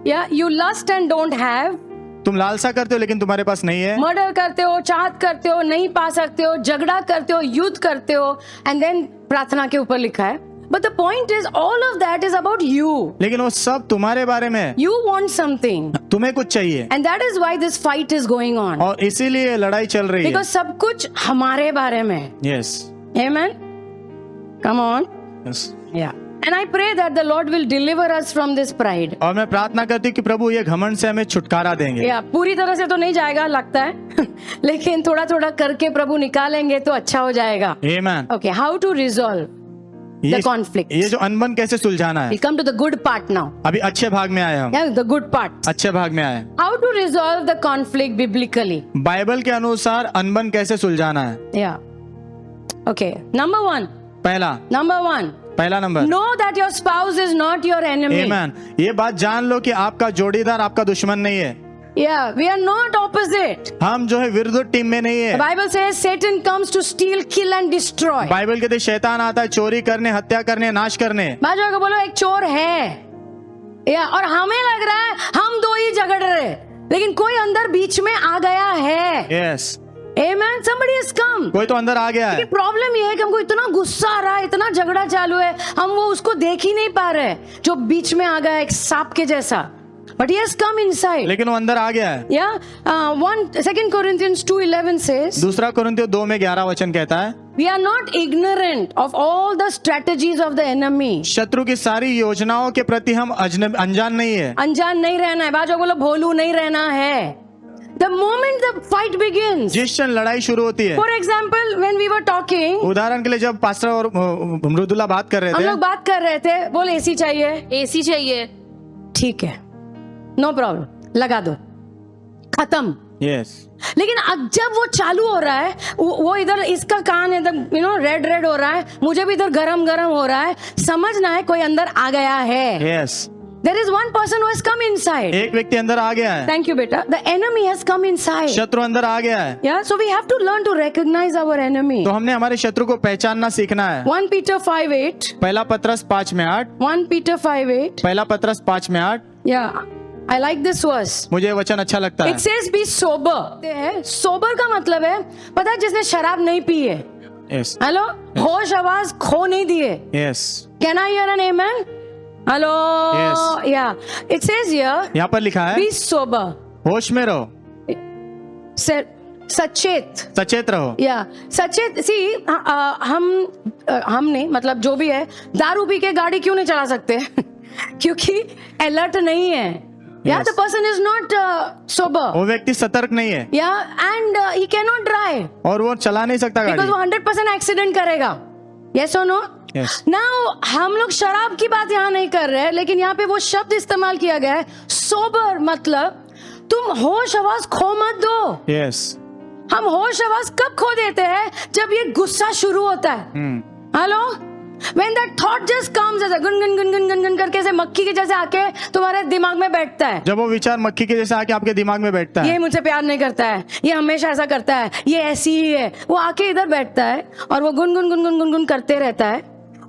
Yeah. You lust and don't have. तुम लालसा करते हो लेकिन तुम्हारे पास नहीं है. मर्डर करते हो, चाहत करते हो, नहीं पा सकते हो, झगड़ा करते हो, युद्ध करते हो, एंड देन प्रार्थना के ऊपर लिखा है. But the point is, all of that is about you. लेकिन वो सब तुम्हारे बारे में है. You want something, तुम्हें कुछ चाहिए and that is why this fight is going on. और इसीलिए लड़ाई चल रही है. Because सब कुछ हमारे बारे में है. Yes, Amen. Come on. Yes. Yeah. And I pray that the Lord will deliver us from this pride. और मैं प्रार्थना करती हूँ कि प्रभु ये घमंड से हमें छुटकारा देंगे. Yeah, पूरी तरह से तो नहीं जाएगा लगता है लेकिन थोड़ा थोड़ा करके प्रभु निकालेंगे तो अच्छा हो जाएगा. आमीन. Okay, how to resolve the conflict? ये जो अनबन कैसे सुलझाना है? We come to the good part now. अभी अच्छे भाग में आए हम. Yeah, the good part. अच्छे भाग में आए. How to resolve the conflict biblically? Bible के अनुसार अनबन कैसे सुलझाना है? Yeah. Okay. Number 1. Number 1. पहला number. Know that your spouse is not your enemy. आमीन. ये बात जान लो कि आपका जोड़ीदार आपका दुश्मन नहीं है. Yeah, we are not opposite. हम जो है विरुद्ध टीम में नहीं The है. Bible says Satan comes to steal, kill and destroy. Bible कहते शैतान आता है चोरी करने, हत्या करने, नाश करने. बाजू को बोलो एक चोर है. या और हमें लग रहा है हम दो ही झगड़ रहे, लेकिन कोई अंदर बीच में आ गया है. Yes. Amen. Somebody has come. कोई तो अंदर आ गया है. लेकिन प्रॉब्लम ये है कि हमको इतना गुस्सा आ रहा है, इतना झगड़ा चालू है, हम वो उसको देख ही नहीं पा रहे जो बीच में आ गया एक सांप के जैसा. But he has come inside. लेकिन वो अंदर आ गया है. Yeah. 2 Corinthians 2:11 says, दूसरा कुरिन्थियों 2 में 11 वचन कहता है, we are not ignorant of all the strategies of the enemy. शत्रु की सारी योजनाओं के प्रति हम अनजान नहीं है. अनजान नहीं रहना है. बाजू बोलो भोलू नहीं रहना है. The moment the fight begins. जिस क्षण लड़ाई शुरू होती है. For example, when we were talking, उदाहरण के लिए जब पास्टर और मृदुला बात कर रहे हम थे, लोग बात कर रहे थे, बोल एसी चाहिए. एसी चाहिए. ठीक है, नो प्रॉब्लम, लगा दो, खत्म. यस. लेकिन अब जब वो चालू हो रहा है, वो इधर इसका कान इधर रेड हो रहा है, मुझे भी इधर गरम हो रहा है, समझना है कोई अंदर आ गया है. Yes. There is one person who has come inside. एक व्यक्ति अंदर आ गया है. Thank you, beta. The enemy has come inside. शत्रु अंदर आ गया है. Yeah, so we have to learn to recognize our enemy. तो हमने हमारे शत्रु को पहचानना सीखना है. 1 Peter 5:8. पहला पत्रस 5 में 8. 1 Peter 5:8. पहला पत्रस 5 में 8. Yeah, I like this verse. मुझे ये वचन अच्छा लगता है. It says be sober. Sober का मतलब है, पता है, जिसने शराब नहीं पी है. यस. हेलो, होश आवाज खो नहीं दिए. Yes. Can I hear an amen? Hello. Yes. Yeah, it says here, यहाँ पर लिखा है, be sober. होश में रहो, सचेत. सचेत रहो. या सचेत. सी हम नहीं, मतलब जो भी है, दारू पी के गाड़ी क्यों नहीं चला सकते क्योंकि अलर्ट नहीं है. Yeah, the person is not sober. वो व्यक्ति सतर्क नहीं है. Yeah, and he cannot drive. और वो चला नहीं सकता Because गाड़ी. वो 100% एक्सीडेंट करेगा. Yes or no? Yes. Now हम लोग शराब की बात यहाँ नहीं कर रहे हैं, लेकिन यहाँ पे वो शब्द इस्तेमाल किया गया है सोबर, मतलब तुम होश आवाज खो मत दो। Yes. हम होश आवाज कब खो देते हैं? जब ये गुस्सा शुरू होता है। Hello, when that thought just comes ऐसे गुन गुन गुन गुन गुन गुन करके ऐसे मक्खी के जैसे आके तुम्हारे दिमाग में बैठता है। जब वो विचार मक्खी के जैसे आके आपके दिमाग में बैठता है, ये मुझसे प्यार नहीं करता है, ये हमेशा ऐसा करता है, ये ऐसी ही है, वो आके इधर बैठता है और वो गुन गुन गुन गुन गुन गुन करते रहता है।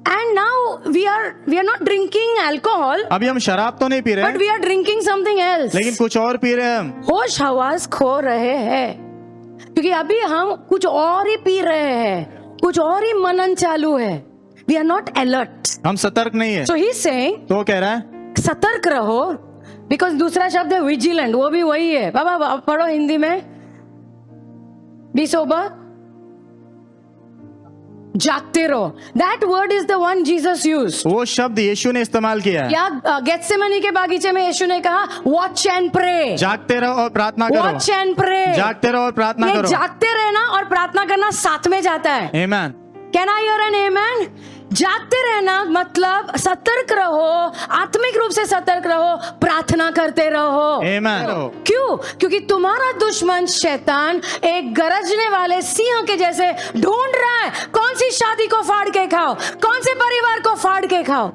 And now we are not drinking alcohol, अभी हम शराब तो नहीं पी रहे but we are drinking something else. लेकिन कुछ और पी रहे हैं हम। होश हवास खो रहे हैं, क्योंकि अभी हम कुछ और ही पी रहे हैं, कुछ और ही मनन चालू है। वी आर नॉट अलर्ट, हम सतर्क नहीं है। सो ही सेइंग तो वो कह रहा है सतर्क रहो, बिकॉज दूसरा शब्द है विजिलेंट, वो भी वही है। बाबा पढ़ो हिंदी में, बी सोबर, जागते रहो। That word is the one Jesus used. वो शब्द यीशु ने इस्तेमाल किया है। या गेत्सेमनी के बागीचे में यीशु ने कहा वॉच एंड प्रे, जागते रहो और प्रार्थना करो। वॉच एंड प्रे, जागते रहो और प्रार्थना ये करो। जागते रहना और प्रार्थना करना साथ में जाता है। आमीन। कैन आई हियर एन आमेन? जागते रहना मतलब सतर्क रहो, आत्मिक रूप से सतर्क रहो, प्रार्थना करते रहो। आमीन। क्यों? क्योंकि तुम्हारा दुश्मन शैतान एक गरजने वाले सिंह के जैसे ढूंढ रहा है कौन सी शादी को फाड़ के खाओ, कौन से परिवार को फाड़ के खाओ।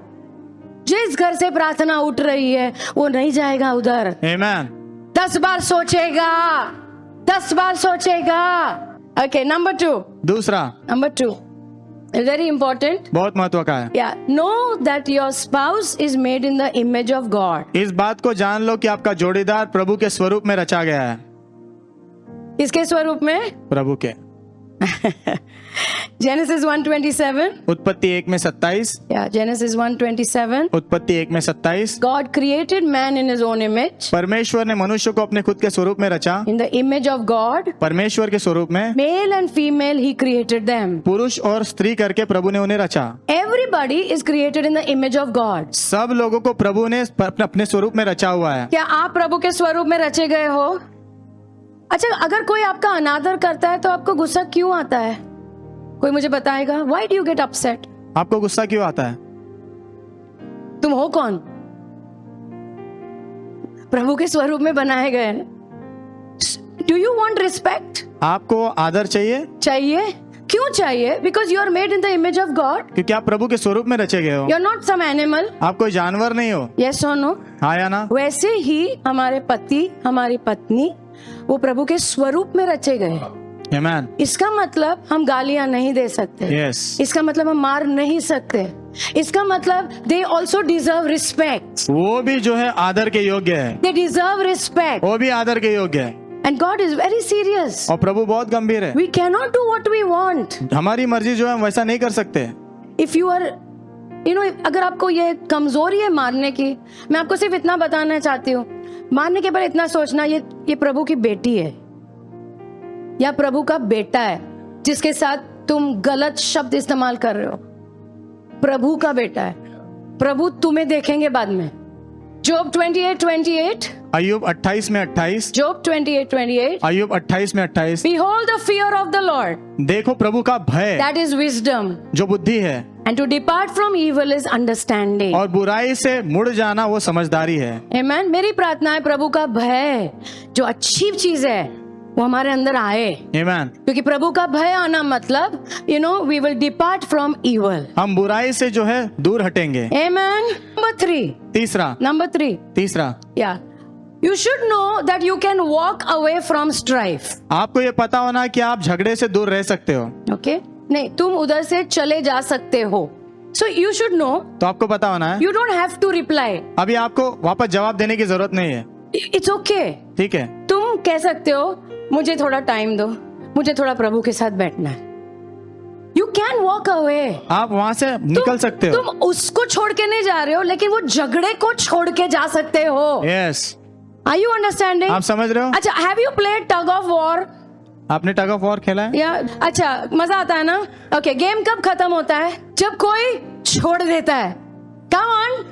जिस घर से प्रार्थना उठ रही है वो नहीं जाएगा उधर। आमीन। 10 बार सोचेगा, 10 बार सोचेगा। Okay, number 2। दूसरा, नंबर 2 very important. बहुत महत्व का है। Yeah, know that your spouse is made in the image of God. इस बात को जान लो कि आपका जोड़ीदार प्रभु के स्वरूप में रचा गया है। इसके स्वरूप में? प्रभु के। Genesis 1:27. उत्पत्ति 1 में 27। Yeah, Genesis 1:27. उत्पत्ति 1 में 27। God created man in his own image. परमेश्वर ने मनुष्य को अपने खुद के स्वरूप में रचा। In the image of God, परमेश्वर के स्वरूप में male and female, he created them. पुरुष और स्त्री करके प्रभु ने उन्हें रचा। Everybody is created in the image of God. सब लोगों को प्रभु ने अपने स्वरूप में रचा हुआ है। क्या आप प्रभु के स्वरूप में रचे गए हो? अच्छा, अगर कोई आपका अनादर करता है तो आपको गुस्सा क्यों आता है? कोई मुझे बताएगा? Why do you get upset? आपको गुस्सा क्यों आता है? तुम हो कौन? प्रभु के स्वरूप में बनाए गए हैं। Do you want respect? आपको आदर चाहिए? चाहिए। क्यों चाहिए? Because you are made in the image of God. क्योंकि आप प्रभु के स्वरूप में रचे गए हो। You are not some animal. आप कोई जानवर नहीं हो। Yes or no? हाँ या ना? वैसे ही हमारे पति, हमारी पत्नी, वो प्रभु के स्वरूप में रचे गए। आमीन। इसका मतलब हम गालियां नहीं दे सकते। Yes. इसका मतलब हम मार नहीं सकते। इसका मतलब they also deserve respect. वो भी जो है आदर के योग्य है। They deserve respect. वो भी आदर के योग्य है। And God is very serious. और प्रभु बहुत गंभीर है। We cannot do what we want. हमारी मर्जी जो है हम वैसा नहीं कर सकते। If you are, अगर आपको ये कमजोरी है मारने की, मैं आपको सिर्फ इतना बताना चाहती हूँ, मारने के बाद इतना सोचना ये प्रभु की बेटी है या प्रभु का बेटा है जिसके साथ तुम गलत शब्द इस्तेमाल कर रहे हो। प्रभु का बेटा है, प्रभु तुम्हें देखेंगे बाद में। जोब 28:28, अय्यूब 28 में 28। जोब 28:28, अय्यूब 28 में 28। Behold the fear of the Lord, देखो प्रभु का भय that is wisdom, जो बुद्धि है, and to depart from evil is understanding. और बुराई से मुड़ जाना वो समझदारी है। Amen. मेरी प्रार्थना है प्रभु का भय जो अच्छी चीज है वो हमारे अंदर आए। आमीन। क्योंकि प्रभु का भय आना मतलब we will depart from evil. हम बुराई से जो है दूर हटेंगे। Amen. Number 3. तीसरा, Yeah. You should know that you can walk away from strife. आपको ये पता होना कि आप झगड़े से दूर रह सकते हो। Okay? नहीं, तुम उधर से चले जा सकते हो। So you should know. तो आपको पता होना है। You don't have to reply. अभी आपको वापस जवाब देने की जरूरत नहीं है। It's okay. ठीक है। तुम कह सकते हो मुझे थोड़ा टाइम दो, मुझे थोड़ा प्रभु के साथ बैठना है। You can walk away. आप वहां से निकल सकते हो। तुम उसको छोड़ के नहीं जा रहे हो, लेकिन वो झगड़े को छोड़ के जा सकते हो। यस। Are you understanding? आप समझ रहे हो? अच्छा, have you played tug of war? आपने टग ऑफ वॉर खेला है? या अच्छा, मजा आता है ना? ओके, गेम कब खत्म होता है? जब कोई छोड़ देता है। Come on,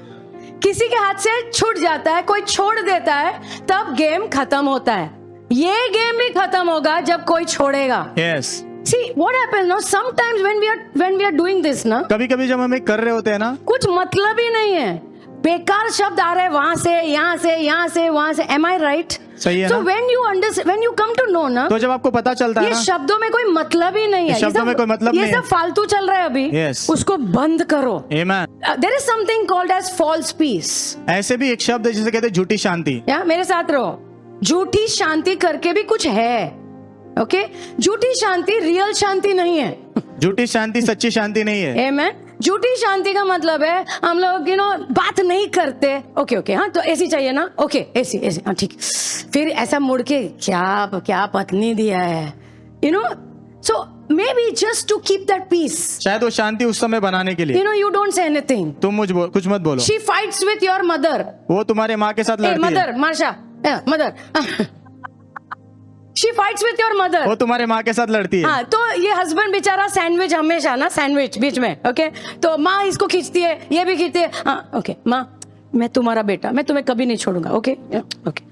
किसी के हाथ से छूट जाता है, कोई छोड़ देता है, तब गेम खत्म होता है। ये गेम भी खत्म होगा जब कोई छोड़ेगा। Yes. See what happens now, sometimes when we are doing this ना, कभी कभी जब हम ये कर रहे होते हैं ना, कुछ मतलब ही नहीं है, बेकार शब्द आ रहे हैं वहां से यहाँ से यहाँ से वहां से. Am I right? सही है So ना? when you come to know ना, तो जब आपको पता चलता है ये ना, शब्दों में कोई मतलब ही नहीं है. इस शब्दों में कोई मतलब ये नहीं सब है. फालतू चल रहा है अभी. Yes. उसको बंद करो. Amen. There is something called as false peace. ऐसे भी एक शब्द है जिसे कहते हैं झूठी शांति. या मेरे साथ रहो. झूठी शांति करके भी कुछ है. ओके झूठी शांति रियल शांति नहीं है. झूठी शांति सच्ची शांति नहीं है. Amen. झूठी शांति का मतलब है हम लोग बात नहीं करते. ओके हाँ, तो ऐसी चाहिए ना. ओके ऐसी हाँ ठीक. फिर ऐसा मुड़ के क्या पत्नी दिया है, so maybe just to keep that peace. शायद वो शांति उस समय बनाने के लिए. You don't say anything. तुम कुछ मत बोलो. She fights with your mother. वो तुम्हारे माँ के साथ लड़ती है. मदर मार्शा mother she fights with your mother. वो तुम्हारे माँ के साथ लड़ती है. हाँ, तो ये हस्बैंड बेचारा सैंडविच हमेशा ना, सैंडविच बीच में. ओके तो माँ इसको खींचती है, ये भी खींचती है. हाँ ओके माँ, मैं तुम्हारा बेटा, मैं तुम्हें कभी नहीं छोड़ूंगा. Okay okay.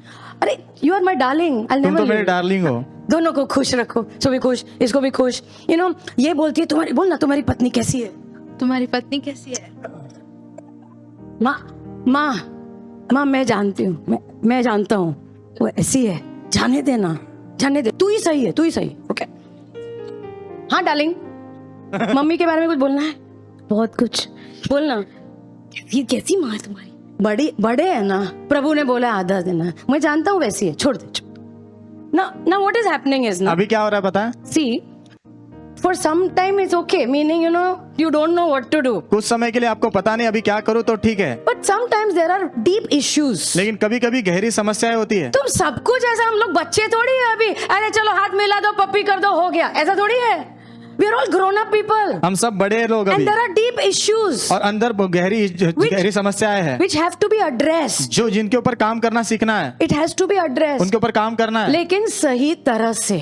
अरे यू आर माई डार्लिंग, तुम तो मेरी डार्लिंग हो. दोनों को खुश रखो. सो भी खुश, इसको भी खुश. ये बोलती है तुम्हारी, बोल ना तुम्हारी पत्नी कैसी है. तुम्हारी पत्नी कैसी है? माँ मैं जानती हूँ, मैं जानता हूँ वो ऐसी है. जाने दे, तू ही सही है. ओके हाँ डार्लिंग, मम्मी के बारे में कुछ बोलना है. बहुत कुछ बोलना. ये कैसी माँ है तुम्हारी. बड़े है ना, प्रभु ने बोला आधा देना. मैं जानता हूँ वैसी है, छोड़ दे ना. व्हाट इज हैपनिंग इज ना, अभी क्या हो रहा है पता है? See for some time it's okay, meaning you don't know what to do. कुछ समय के लिए आपको पता नहीं अभी क्या करो तो ठीक है, but sometimes there are deep issues. लेकिन कभी कभी गहरी समस्याएं होती है. तुम सब कुछ ऐसा, हम लोग बच्चे थोड़ी है अभी. अरे चलो हाथ मिला दो, पप्पी कर दो, हो गया. ऐसा थोड़ी है. We are all grown up people हम सब बड़े लोग एंड अभी, देयर आर डीप इश्यूज और अंदर गहरी समस्याएं हैं which have to be addressed. जो जिनके ऊपर काम करना सीखना है. It has to be addressed, उनके ऊपर काम करना है, लेकिन सही तरह से.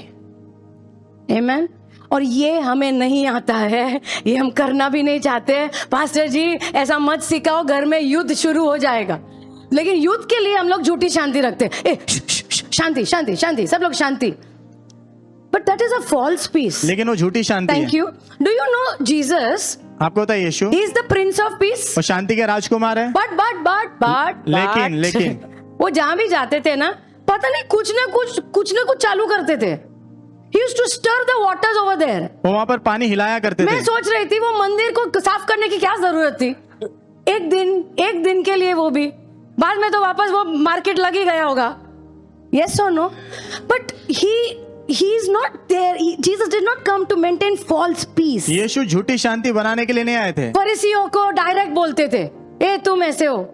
आमेन. और ये हमें नहीं आता है, ये हम करना भी नहीं चाहते. पास्टर जी ऐसा मत सिखाओ, घर में युद्ध शुरू हो जाएगा. लेकिन युद्ध के लिए हम लोग झूठी शांति रखते हैं. शांति शांति शांति, सब लोग शांति. But that is a false peace. लेकिन वो झूठी शांति थैंक है. You. Do you know Jesus, आपको पता है यीशु ही is the prince of peace. वो शांति के राजकुमार है. बट लेकिन वो जहां भी जाते थे ना, पता नहीं कुछ ना कुछ चालू करते थे. He used to stir the waters over there. वो वहां पर पानी हिलाया करते मैं थे. सोच रही थी वो मंदिर को साफ करने की क्या जरूरत थी. एक दिन के लिए, वो भी बाद में तो वापस वो मार्केट लग ही गया होगा. Yes or no? But he is not there. Jesus did not come to maintain false peace. यीशु झूठी शांति बनाने के लिए नहीं आए थे. फरीसियों को डायरेक्ट बोलते थे, ए तुम ऐसे हो.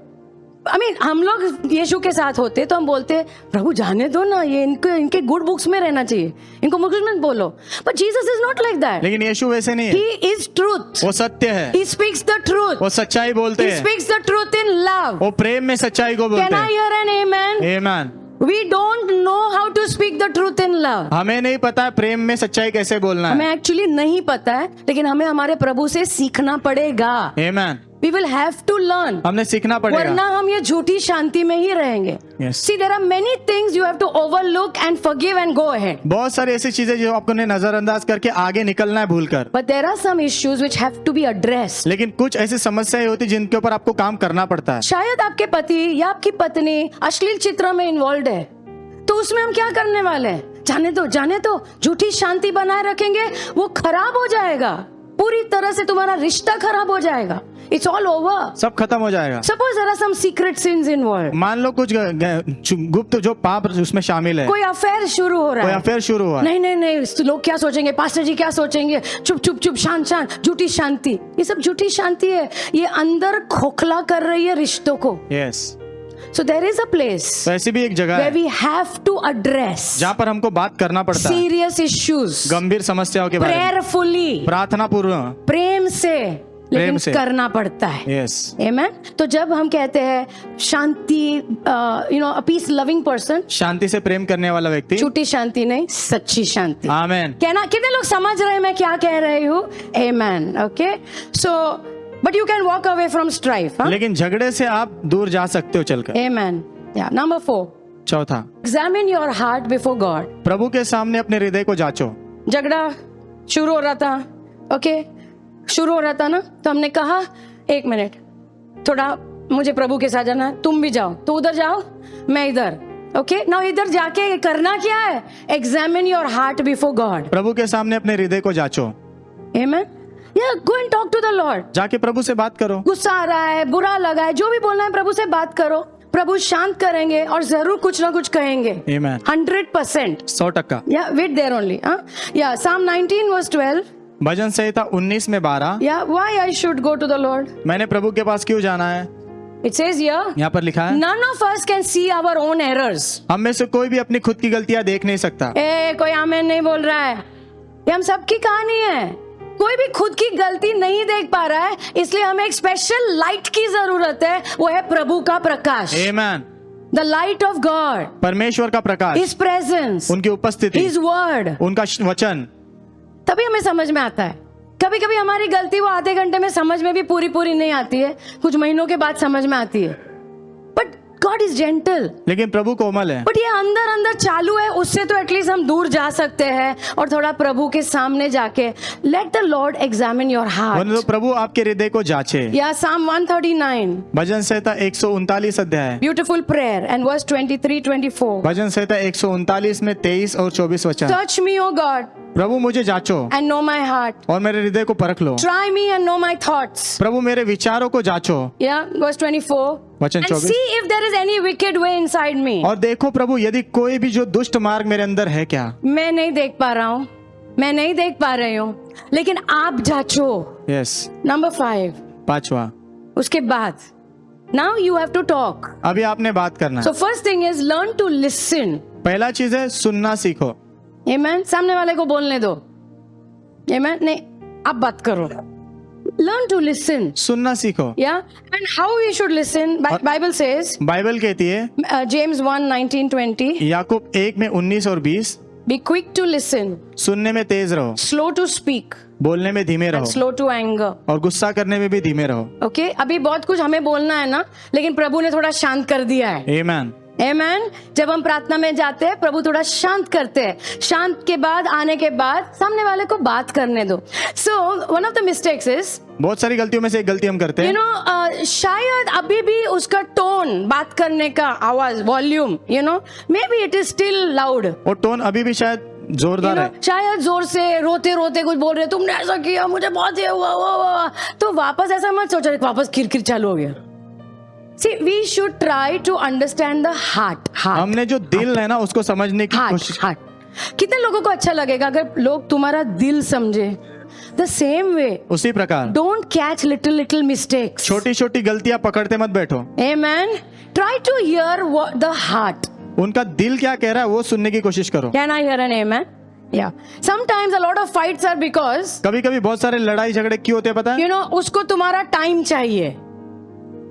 हम लोग यीशु के साथ होते तो हम बोलते प्रभु जाने दो ना, ये इनके गुड बुक्स में रहना चाहिए, इनको बुक्स में बोलो. But Jesus is not like that. लेकिन यीशु वैसे नहीं है. He is truth. वो सत्य है. He speaks the truth. वो सच्चाई बोलते ही हैं. Speaks the truth in love. वो प्रेम में सच्चाई को बोलते कैन आई हैं. Hear an amen? Amen. We don't know how to speak the truth in love. हमें नहीं पता प्रेम में सच्चाई कैसे बोलना हमें है. एक्चुअली नहीं पता है, लेकिन हमें हमारे प्रभु से सीखना पड़ेगा. Amen. We will have to learn. हमने सीखना पड़ेगा, वरना हम ये झूठी शांति में ही रहेंगे. Yes. See, there are many things you have to overlook and forgive and go ahead. बहुत सारी ऐसी चीजें जो आपको नजरअंदाज करके आगे निकलना है भूलकर. But there are some issues which have to be addressed. लेकिन कुछ ऐसी समस्याएं होती जिनके ऊपर आपको काम करना पड़ता है. शायद आपके पति या आपकी पत्नी अश्लील चित्र में इन्वॉल्व है, तो उसमें हम क्या करने वाले हैं? जाने दो. झूठी शांति बनाए रखेंगे, वो खराब हो जाएगा. पूरी तरह से तुम्हारा रिश्ता खराब हो जाएगा. It's all over. सब खत्म हो जाएगा. Suppose there are some secret sins involved. मान लो कुछ गुप्त जो पाप उसमें शामिल है. कोई अफेयर शुरू हो रहा कोई है. अफेयर शुरू हुआ. नहीं, लोग क्या सोचेंगे, पास्टर जी क्या सोचेंगे. चुप शांत. झूठी शांति, ये सब झूठी शांति है. ये अंदर खोखला कर रही है रिश्तों को. Yes. So there is a place तो ऐसी भी एक जगह where है we have to address जहाँ पर हमको बात करना पड़ता है serious issues गंभीर समस्याओं के बारे में. prayerfully, प्रार्थना पूर्वक. प्रेम से, लेकिन से. करना पड़ता है. यस. Amen. तो जब हम कहते हैं शांति, a peace loving person, शांति से प्रेम करने वाला व्यक्ति. झूठी शांति नहीं, सच्ची शांति. आमेन. कहना, कितने लोग समझ रहे हैं मैं क्या कह रही हूँ? Amen. Okay. So but you can walk away from strife. Huh? लेकिन झगड़े से आप दूर जा सकते हो चलकर. Amen. Yeah. Number 4. चौथा, Examine your heart before God. प्रभु के सामने अपने हृदय को जांचो. झगड़ा शुरू हो रहा था, ओके, शुरू हो रहा था ना, तो हमने कहा 1 मिनट, थोड़ा मुझे प्रभु के साथ जाना है, तुम भी जाओ, तो उधर जाओ, मैं इधर, ओके। नाउ इधर जाके करना क्या है? Examine your heart before God. प्रभु के सामने अपने हृदय को जांचो, आमेन। या go and talk to the Lord. जाके प्रभु से बात करो। गुस्सा आ रहा है, बुरा लगा है, जो भी बोलना है प्रभु से बात करो, प्रभु शांत करेंगे और जरूर कुछ ना कुछ कहेंगे। आमेन। 100%। 100%। Yeah wait there only. Yeah Psalm 19 verse 12। भजन संहिता 19 में 12। Yeah why I should go to the Lord? मैंने प्रभु के पास क्यों जाना है? इट सेज हियर, यहाँ पर लिखा है, none of us can see our own errors। हम में से कोई भी अपनी खुद की गलतियां देख नहीं सकता। कोई आमेन नहीं बोल रहा है। ये हम सबकी कहानी है। कोई भी खुद की गलती नहीं देख पा रहा है, इसलिए हमें एक स्पेशल लाइट की जरूरत है, वो है प्रभु का प्रकाश। आमेन। द लाइट ऑफ गॉड, परमेश्वर का प्रकाश, हिज प्रेजेंस, उनकी उपस्थिति, हिज वर्ड, उनका वचन, तभी हमें समझ में आता है। कभी कभी हमारी गलती वो आधे घंटे में समझ में भी पूरी नहीं आती है, कुछ महीनों के बाद समझ में आती है। But God is gentle. लेकिन प्रभु कोमल है। बट ये अंदर अंदर चालू है, उससे तो एटलीस्ट हम दूर जा सकते हैं और थोड़ा प्रभु के सामने जाके let the Lord examine your heart. तो प्रभु आपके हृदय को जांचे। या Psalm 139, भजन संहिता 139 अध्याय, ब्यूटीफुल प्रेयर, एंड वर्स 23-24। भजन संहिता 139 में 23 और 24 वचन। टच मी ओ गॉड प्रभु मुझे जांचो एंड नो माई हार्ट, और मेरे हृदय को परख लो। Try me and know my thoughts. प्रभु मेरे विचारों को जांचो। या वर्स 24, वचन and 24। see if there is any wicked way inside me। और देखो प्रभु यदि कोई भी जो दुष्ट मार्ग मेरे अंदर है क्या। मैं नहीं देख पा रहा हूँ, मैं नहीं देख पा रही हूँ, लेकिन आप जांचो। यस। नंबर 5, 5वां, उसके बाद now you have to talk. अभी आपने बात करना सो है। First thing is learn to listen. पहला चीज है सुनना सीखो। आमेन। सामने वाले को बोलने दो। आमेन। नहीं, आप बात करो। लर्न टू लिसन, सुनना सीखो। Yeah and how we should listen. Bible says, Bible कहती है जेम्स 1:19-20, याकूब 1 में 19 और 20, बी क्विक टू लिसन, सुनने में तेज रहो, स्लो टू स्पीक, बोलने में धीमे रहो, स्लो टू एंगर। और गुस्सा करने में भी धीमे रहो। ओके, अभी बहुत कुछ हमें बोलना है ना, लेकिन प्रभु ने थोड़ा शांत कर दिया है। आमेन। आमेन। जब हम प्रार्थना में जाते हैं, प्रभु थोड़ा शांत करते हैं। शांत के बाद आने के बाद सामने वाले को बात करने दो। So one of the mistakes is, बहुत सारी गलतियों में से एक गलती हम करते यू हैं। नो, शायद अभी भी उसका टोन, बात करने का आवाज, volume, you know, may be it is still loud. और टोन अभी भी शायद जोरदार है। शायद जोर से रोते रोते कुछ बोल रहे, तुमने ऐसा किया, मुझे बहुत ये हुआ। तो वापस ऐसा मत सोचो वापस किरकिर चालू हो गया। See, we should try to understand the heart. हमने जो दिल है ना उसको समझने की कोशिश। Heart. कितने लोगों को अच्छा लगेगा अगर लोग तुम्हारा दिल समझे? The same way. उसी प्रकार Don't catch little mistakes. छोटी छोटी गलतियां पकड़ते मत बैठो। Amen. Try to hear what the heart. उनका दिल क्या कह रहा है वो सुनने की कोशिश करो। Can I hear an amen? Yeah. Sometimes a lot of fights are because, कभी कभी बहुत सारे लड़ाई झगड़े क्यों होते हैं पता है? you know, उसको तुम्हारा टाइम चाहिए।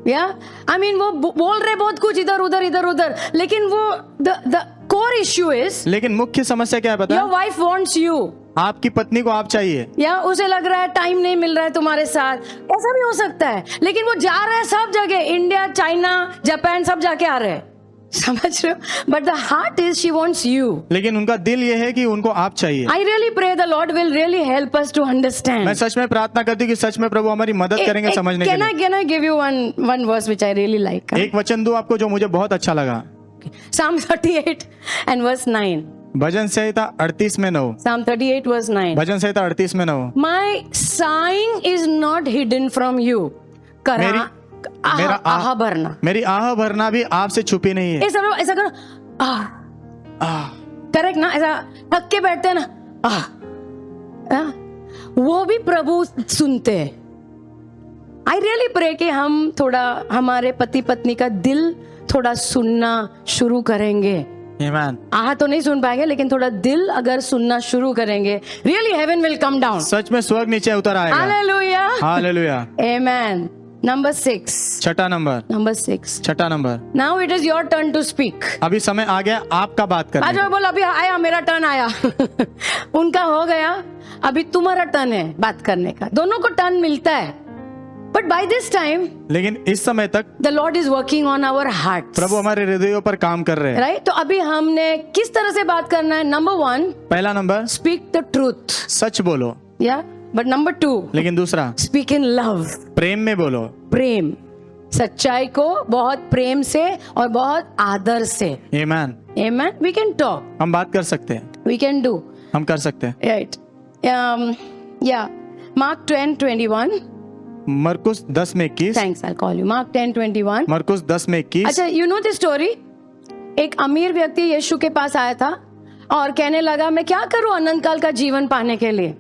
I mean, वो बोल रहे बहुत कुछ इधर उधर, लेकिन वो the core issue is, लेकिन मुख्य समस्या क्या है पता your है? wife wants you. आपकी पत्नी को आप चाहिए। या उसे लग रहा है टाइम नहीं मिल रहा है तुम्हारे साथ, ऐसा भी हो सकता है, लेकिन वो जा रहा है सब जगह, इंडिया, चाइना, जापान, सब जाके आ रहे हैं, समझ रहे हो? But the heart is she wants you. लेकिन उनका दिल ये है कि उनको आप चाहिए। I really pray the Lord will really help us to understand. मैं सच में प्रार्थना करती हूँ कि सच में प्रभु हमारी मदद करेंगे समझने के लिए। Can I give you one verse which I really like? एक वचन दूं आपको जो मुझे बहुत अच्छा लगा। Psalm 38 and verse 9. भजन संहिता 38 में 9। Psalm 38 verse 9. भजन संहिता 38 में 9। My sighing is not hidden from you. मेरा आह भरना, मेरी आह भरना भी आपसे छुपी नहीं है। ऐसा करो, करेक्ट ना? ऐसा थक के बैठते हैं ना, वो भी प्रभु सुनते हैं। आई रियली प्रे कि हम थोड़ा हमारे पति पत्नी का दिल थोड़ा सुनना शुरू करेंगे। आमीन। आह तो नहीं सुन पाएंगे, लेकिन थोड़ा दिल अगर सुनना शुरू करेंगे, really heaven will come down. सच में स्वर्ग नीचे उतर आएगा। Hallelujah, hallelujah. आमेन। नंबर 6। छठा नंबर। नंबर 6। छठा number. Now it is your turn to speak. अभी समय आ गया आपका बात करने आज का। बोल, अभी आया, मेरा टर्न आया। उनका हो गया, अभी तुम्हारा टर्न है बात करने का। दोनों को टर्न मिलता है। But by this time, लेकिन इस समय तक the Lord is working on our hearts. प्रभु हमारे हृदयों पर काम कर रहे हैं। Right? तो अभी हमने किस तरह से बात करना है? Number 1, पहला नंबर speak the truth. सच बोलो, Yeah. But number 2, लेकिन दूसरा speak in love. प्रेम में बोलो। प्रेम, सच्चाई को बहुत प्रेम से और बहुत आदर से। आमीन। Amen. We can talk. हम बात कर सकते हैं, We can do. हम कर सकते हैं। Right. Yeah. Mark 10:21. मरकुस 10 में 21। Thanks, I'll call you. Mark 10:21. मरकुस 10 में 21। अच्छा, you know this story? एक अमीर व्यक्ति यीशु के पास आया था और कहने लगा मैं क्या करूं अनंत काल का जीवन पाने के लिए,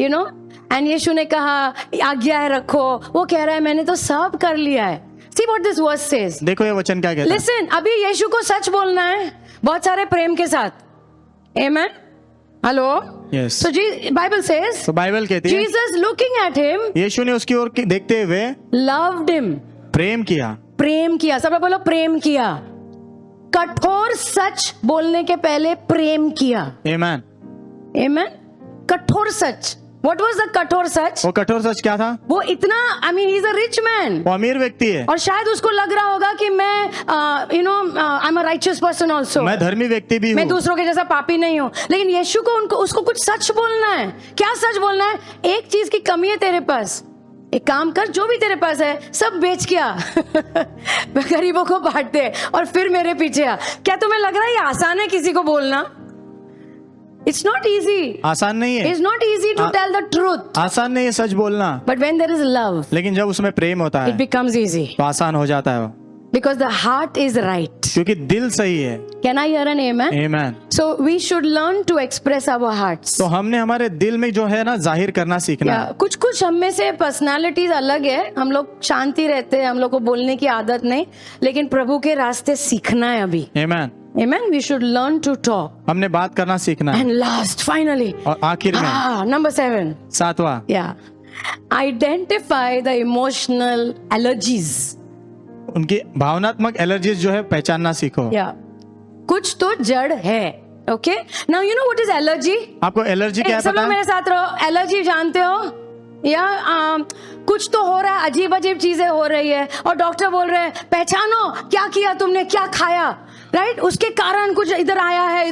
you know? एंड यीशु ने कहा आज्ञाएं रखो। वो कह रहा है मैंने तो सब कर लिया है। See what this verse says. देखो ये वचन क्या कहता है। Listen, अभी यीशु को सच बोलना है बहुत सारे प्रेम के साथ। Amen. Hello. Yes. So Bible says तो बाइबल कहती है Jesus looking at him यीशु ने उसकी ओर देखते हुए loved him. प्रेम किया। प्रेम किया। सब लोग बोलो प्रेम किया। कठोर सच बोलने के पहले प्रेम किया। आमीन। Amen. कठोर सच। What was the कठोर सच? वो कठोर सच क्या था? वो इतना I mean he's a rich man. वो अमीर व्यक्ति है और शायद उसको लग रहा होगा कि मैं I'm a righteous person also. मैं धर्मी व्यक्ति भी मैं हूँ। दूसरों के जैसा पापी नहीं हूँ। लेकिन यीशु को उसको कुछ सच बोलना है। क्या सच बोलना है? एक चीज की कमी है तेरे पास, एक काम कर, जो भी तेरे पास है सब बेच के आ गरीबों को बांट दे और फिर मेरे पीछे आ। क्या तुम्हें लग रहा है ये आसान है किसी को बोलना? It's not easy. आसान नहीं है, it's not easy to tell the truth, आसान नहीं है सच बोलना, but when there is love लेकिन जब उसमें प्रेम होता इट है बिकम्स इजी तो आसान हो जाता है वो, because the heart is right. क्योंकि दिल सही है। Can I hear an amen? Amen. So we should learn to express our hearts. तो हमने हमारे दिल में जो है ना जाहिर करना सीखना है। कुछ कुछ हम में से पर्सनालिटीज अलग है, हम लोग शांति रहते हैं, हम लोग को बोलने की आदत नहीं, लेकिन प्रभु के रास्ते सीखना है अभी। आमीन। Amen. We should learn to talk. हमने बात करना सीखना है। And last, finally, और आखिर में number 7. 7वां, Yeah. Identify the emotional allergies. उनकी भावनात्मक एलर्जीज जो है पहचानना सीखो। Yeah. कुछ तो जड़ है। Okay. Now you know what is allergy? आपको एलर्जी क्या है सब पता लोग है? मेरे साथ रहो। एलर्जी जानते हो? या कुछ तो हो रहा है, अजीब अजीब चीजें हो रही है और डॉक्टर बोल रहे हैं पहचानो क्या किया तुमने, क्या खाया, राइट? उसके कारण कुछ इधर आया है,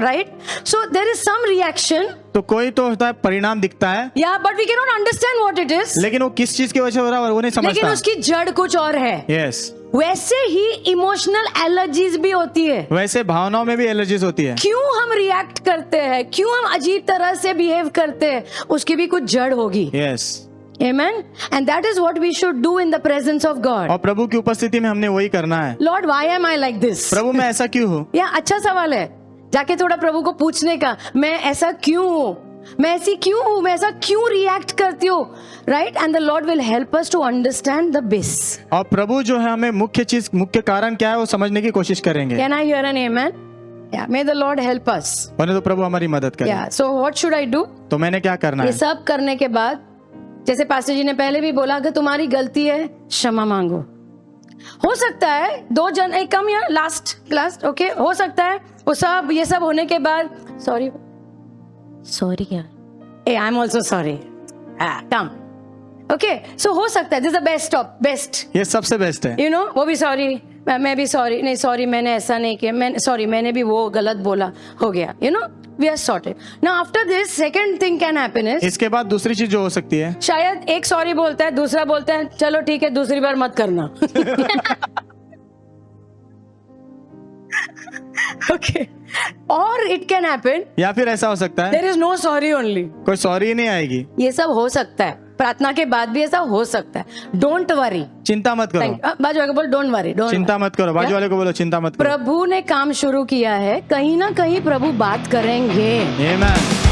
right? So there is some reaction. तो कोई तो होता है परिणाम दिखता है, yeah but we cannot understand what it is, लेकिन वो किस चीज की वजह से हो रहा है वो नहीं लेकिन समझता। उसकी जड़ कुछ और है। यस, वैसे ही इमोशनल एलर्जीज भी होती है। वैसे भावनाओं में भी एलर्जीज होती है। क्यों हम रिएक्ट करते हैं, क्यों हम अजीब तरह से बिहेव करते हैं, उसकी भी कुछ जड़ होगी। Yes, Amen. And that is what we should do in the presence of God. और प्रभु की उपस्थिति में हमने वही करना है। Lord, why am I like this? प्रभु मैं ऐसा क्यों हूँ? या अच्छा सवाल है, जाके थोड़ा प्रभु को पूछने का, मैं ऐसा क्यों हूँ, मैं ऐसी क्यों हूँ, मैं ऐसा क्यों रिएक्ट करती हूँ, right? And the Lord will help us to understand the base. और प्रभु जो है हमें मुख्य कारण क्या है वो समझने की कोशिश करेंगे। कैन आई हियर एन आमेन? या मे द लॉर्ड हेल्प अस। वरना तो प्रभु हमारी मदद करे। या so what should I do? तो मैंने क्या करना ये है? सब करने के बाद, जैसे पास्टर जी ने पहले भी बोला, अगर तुम्हारी गलती है क्षमा मांगो। हो सकता है दो जन एक कम या लास्ट ओके, हो सकता है वो सब ये सब होने के बाद सॉरी यार, a I am also sorry, come okay. So हो सकता है this the best of best, ये सबसे बेस्ट है। यू नो, वो भी सॉरी, मैं भी सॉरी, नहीं सॉरी मैंने ऐसा नहीं किया, मैं सॉरी मैंने भी वो गलत बोला, हो गया, you know, we are sorted. Now after this second thing can happen is, इसके बाद दूसरी चीज जो हो सकती है, शायद एक सॉरी बोलता है, दूसरा बोलता है चलो ठीक है दूसरी बार मत करना। ओके, और इट कैन हैपन, या फिर ऐसा हो सकता है there is no sorry only, कोई सॉरी ही नहीं आएगी। ये सब हो सकता है, प्रार्थना के बाद भी ऐसा हो सकता है। डोंट वरी, चिंता मत करो। बाजू वाले को बोल डोंट वरी, चिंता मत करो। बाजू वाले को बोलो चिंता मत करो। प्रभु ने काम शुरू किया है, कहीं ना कहीं प्रभु बात करेंगे। आमीन।